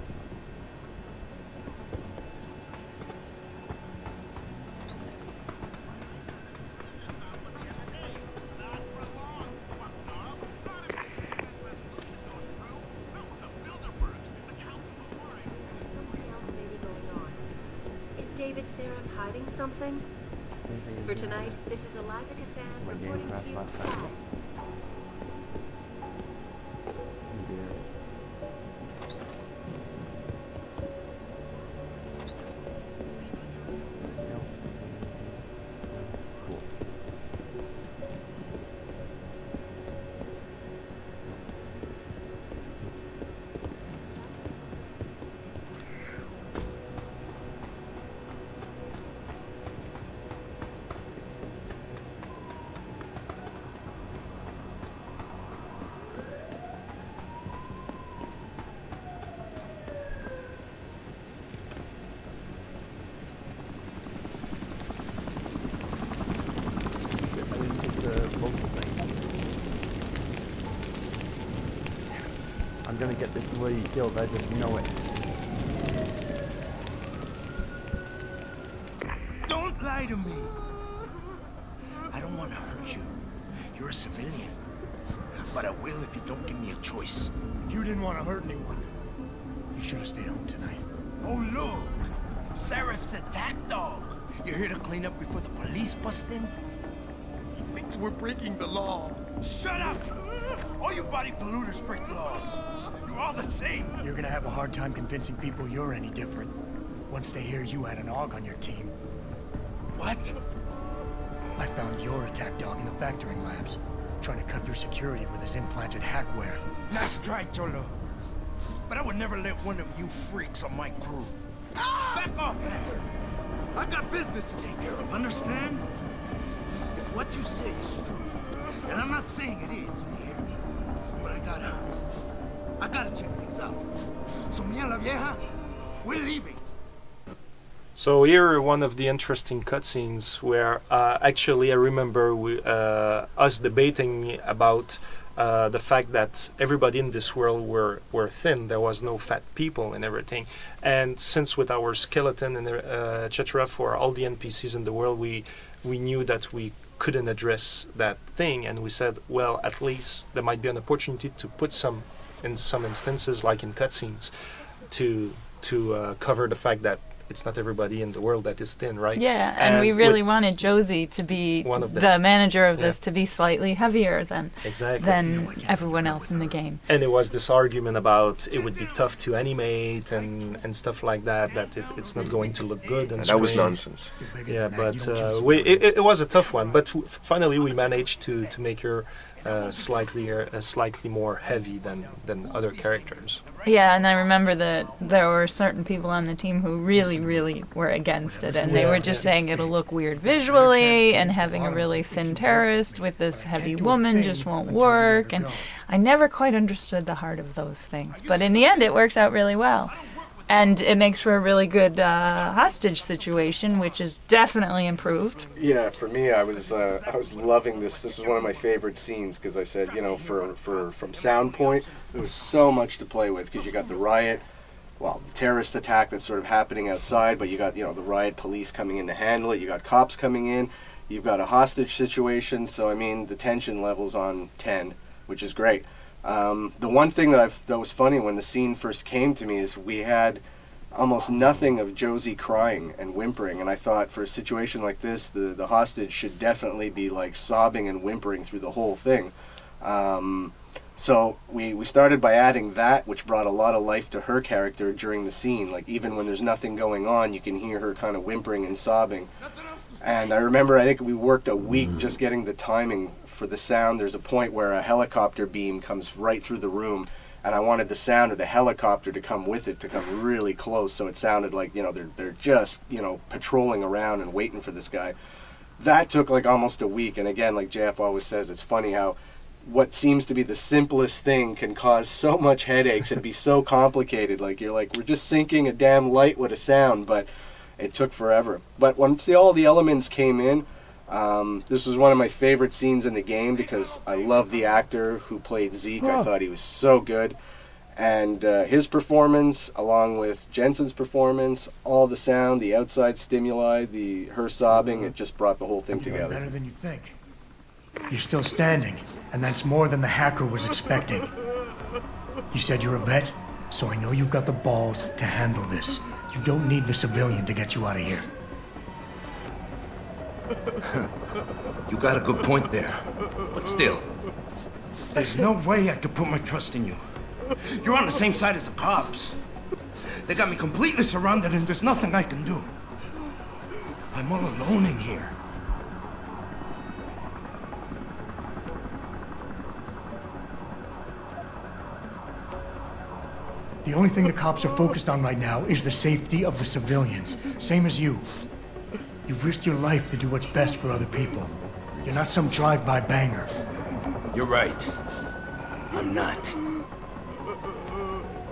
David Seraph hiding something? For tonight, this is Eliza Cassan reporting to you live. I'm gonna get this lady killed, I just know it. Don't lie to me! I don't want to hurt you. You're a civilian. But I will if you don't give me a choice. If you didn't want to hurt anyone, you should have stayed home tonight. Oh, look! Seraph's attack dog! You're here to clean up before the police bust in? He thinks we're breaking the law. Shut up! All you body polluters break laws. You're all the same. You're gonna have a hard time convincing people you're any different once they hear you had an AUG on your team. What? I found your attack dog in the factoring labs, trying to cut through security with his implanted hackware. That's right, Cholo. But I would never let one of you freaks on my crew. Back off, Hunter. I got business to take care of, understand? If what you say is true, and I'm not saying it is, you hear? But I gotta check things out. So me and La Vieja, we're leaving. So here, one of the interesting cutscenes where actually I remember us debating about the fact that everybody in this world were thin. There was no fat people and everything. And since with our skeleton and etc. for all the NPCs in the world, we knew that we couldn't address that thing, and we said, well, at least there might be an opportunity to put some, in some instances, like in cutscenes, to cover the fact that it's not everybody in the world that is thin, right? Yeah, and we really wanted Josie to be one of the manager of this, to be slightly heavier than everyone else in the game. And it was this argument about it would be tough to animate and stuff like that, that it's not going to look good. And that was nonsense. Yeah, but it was a tough one. But finally we managed to make her slightly more heavy than other characters. Yeah, and I remember that there were certain people on the team who really were against it, and they were just saying it'll look weird visually, and having a really thin terrorist with this heavy woman just won't work, and I never quite understood the heart of those things. But in the end, it works out really well. And it makes for a really good hostage situation, which is definitely improved. Yeah, for me, I was loving this. This was one of my favorite scenes because I said, you know, from sound point, there was so much to play with because you got the riot, well, the terrorist attack that's sort of happening outside, but you got, you know, the riot police coming in to handle it. You got cops coming in. You've got a hostage situation. So I mean, the tension level's on 10, which is great. The one thing that was funny when the scene first came to me is we had almost nothing of Josie crying and whimpering, and I thought for a situation like this, the hostage should definitely be like sobbing and whimpering through the whole thing. So we started by adding that, which brought a lot of life to her character during the scene. Like even when there's nothing going on, you can hear her kind of whimpering and sobbing. And I remember, I think we worked a week just getting the timing for the sound. There's a point where a helicopter beam comes right through the room, and I wanted the sound of the helicopter to come with it, to come really close, so it sounded like, you know, they're just, you know, patrolling around and waiting for this guy. That took like almost a week, and again, like JF always says, it's funny how what seems to be the simplest thing can cause so much headaches and be so complicated. Like you're like, we're just syncing a damn light with a sound, but it took forever. But once all the elements came in, this was one of my favorite scenes in the game because I love the actor who played Zeke. I thought he was so good. And his performance, along with Jensen's performance, all the sound, the outside stimuli, her sobbing, it just brought the whole thing together. Better than you think. You're still standing, and that's more than the hacker was expecting. You said you're a vet, so I know you've got the balls to handle this. You don't need the civilian to get you out of here. You got a good point there. But still, there's no way I could put my trust in you. You're on the same side as the cops. They got me completely surrounded and there's nothing I can do. I'm all alone in here. The only thing the cops are focused on right now is the safety of the civilians. Same as you. You've risked your life to do what's best for other people. You're not some drive-by banger. You're right. I'm not.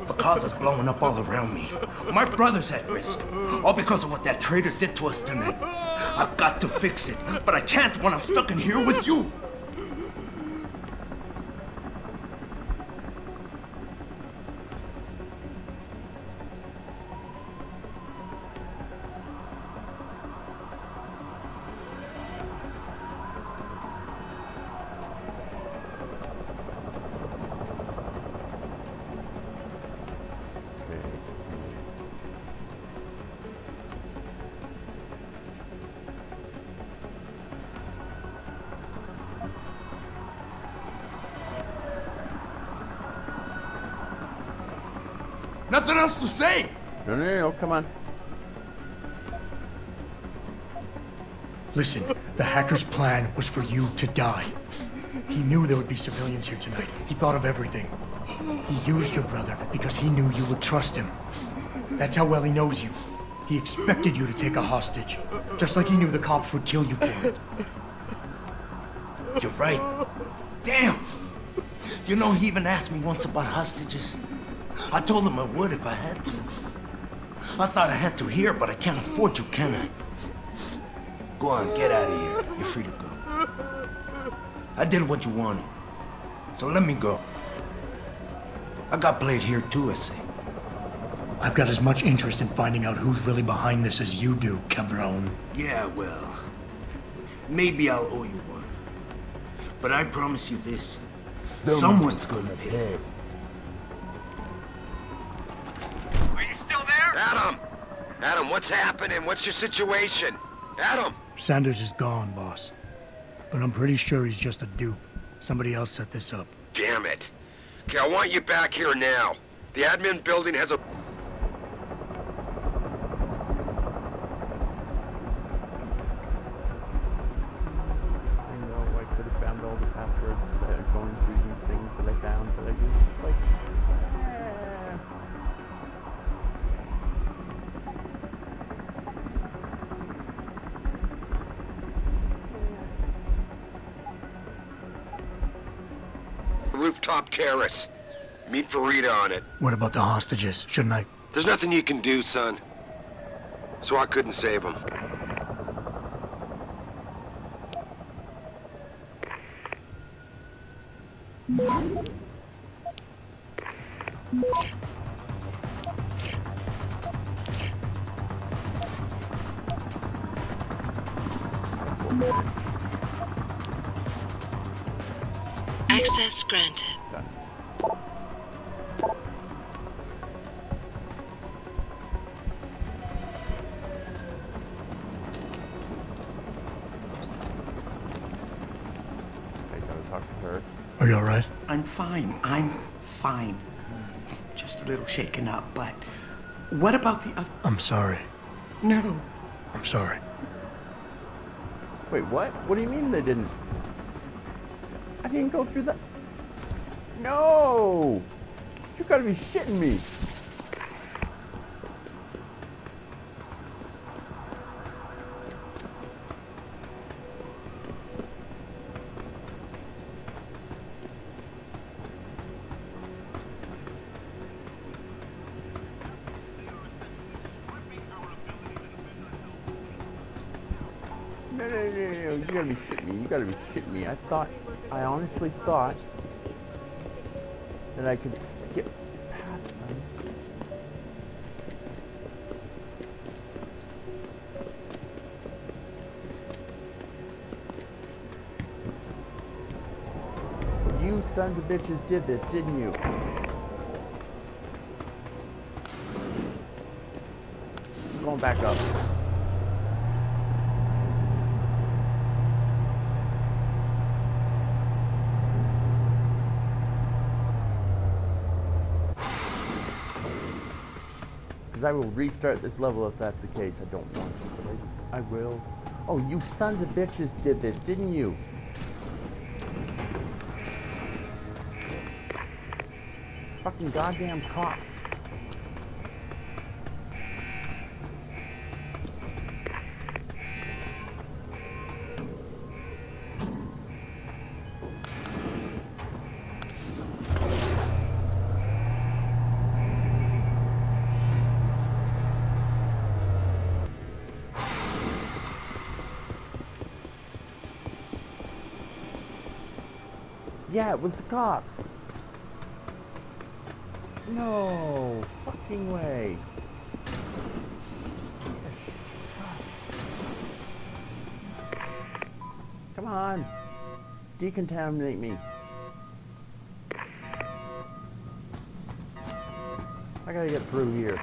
The cause is blowing up all around me. My brother's at risk. All because of what that traitor did to us tonight. I've got to fix it, but I can't when I'm stuck in here with you. Nothing else to say. No, come on. Listen, the hacker's plan was for you to die. He knew there would be civilians here tonight. He thought of everything. He used your brother because he knew you would trust him. That's how well he knows you. He expected you to take a hostage, just like he knew the cops would kill you for it. You're right. Damn! You know, he even asked me once about hostages. I told him I would if I had to. I thought I had to here, but I can't afford to, can I? Go on, get out of here. You're free to go. I did what you wanted, so let me go. I got played here too, I say. I've got as much interest in finding out who's really behind this as you do, Cabron. Yeah, well, maybe I'll owe you one. But I promise you this. Someone's gonna pay. Are you still there? Adam! Adam, what's happening? What's your situation? Adam! Sanders is gone, boss. But I'm pretty sure he's just a dupe. Somebody else set this up. Damn it. Okay, I want you back here now. The admin building has a... I know I could have found all the passwords going through these things that I found, but I was just like, Rooftop terrace. Meet Farida on it. What about the hostages? Shouldn't I? There's nothing you can do, son. So I couldn't save them. Access granted. Are you alright? I'm fine. I'm fine. Just a little shaken up, but what about the other? I'm sorry. No. I'm sorry. wait, what? What do you mean they didn't? I didn't go through the... No! You gotta be shitting me. No, you gotta be shitting me. You gotta be shitting me. I honestly thought that I could skip past them. You sons of bitches did this, didn't you? I'm going back up. I will restart this level if that's the case. I don't want to, but I will. Oh, you sons of bitches did this, didn't you? Fucking goddamn cops. Yeah, it was the cops. No fucking way. Piece of shit. Come on. Decontaminate me. I gotta get through here.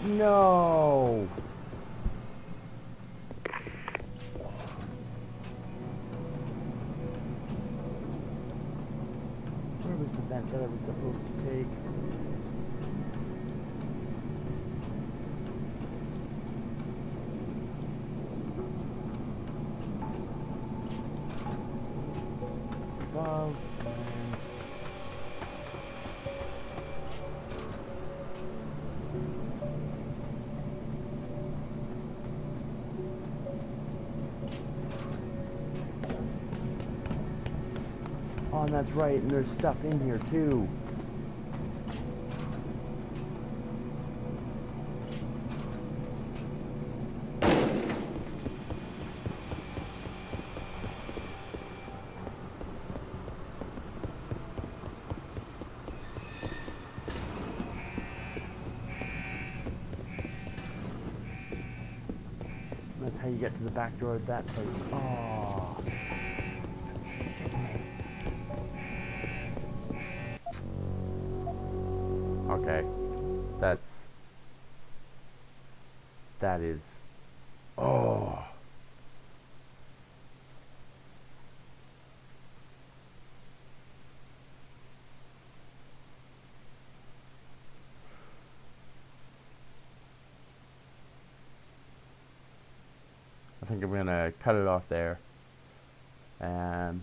No! Where was the vent that I was supposed to take? Above and... Oh, and that's right, and there's stuff in here too. That's how you get to the back door of that place. Oh. Shit. Okay. That is... Oh. I think I'm gonna cut it off there. And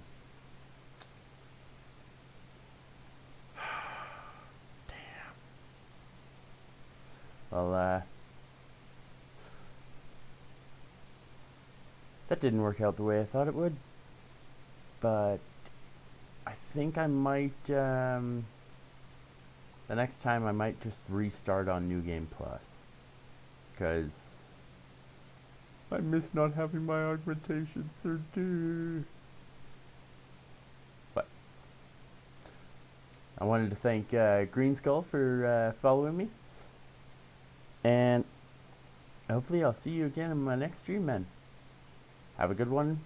well, that didn't work out the way I thought it would. But I think I might, the next time I might just restart on New Game Plus. Because I miss not having my augmentations. They're due. But I wanted to thank Green Skull for following me. And hopefully I'll see you again in my next stream, man. Have a good one.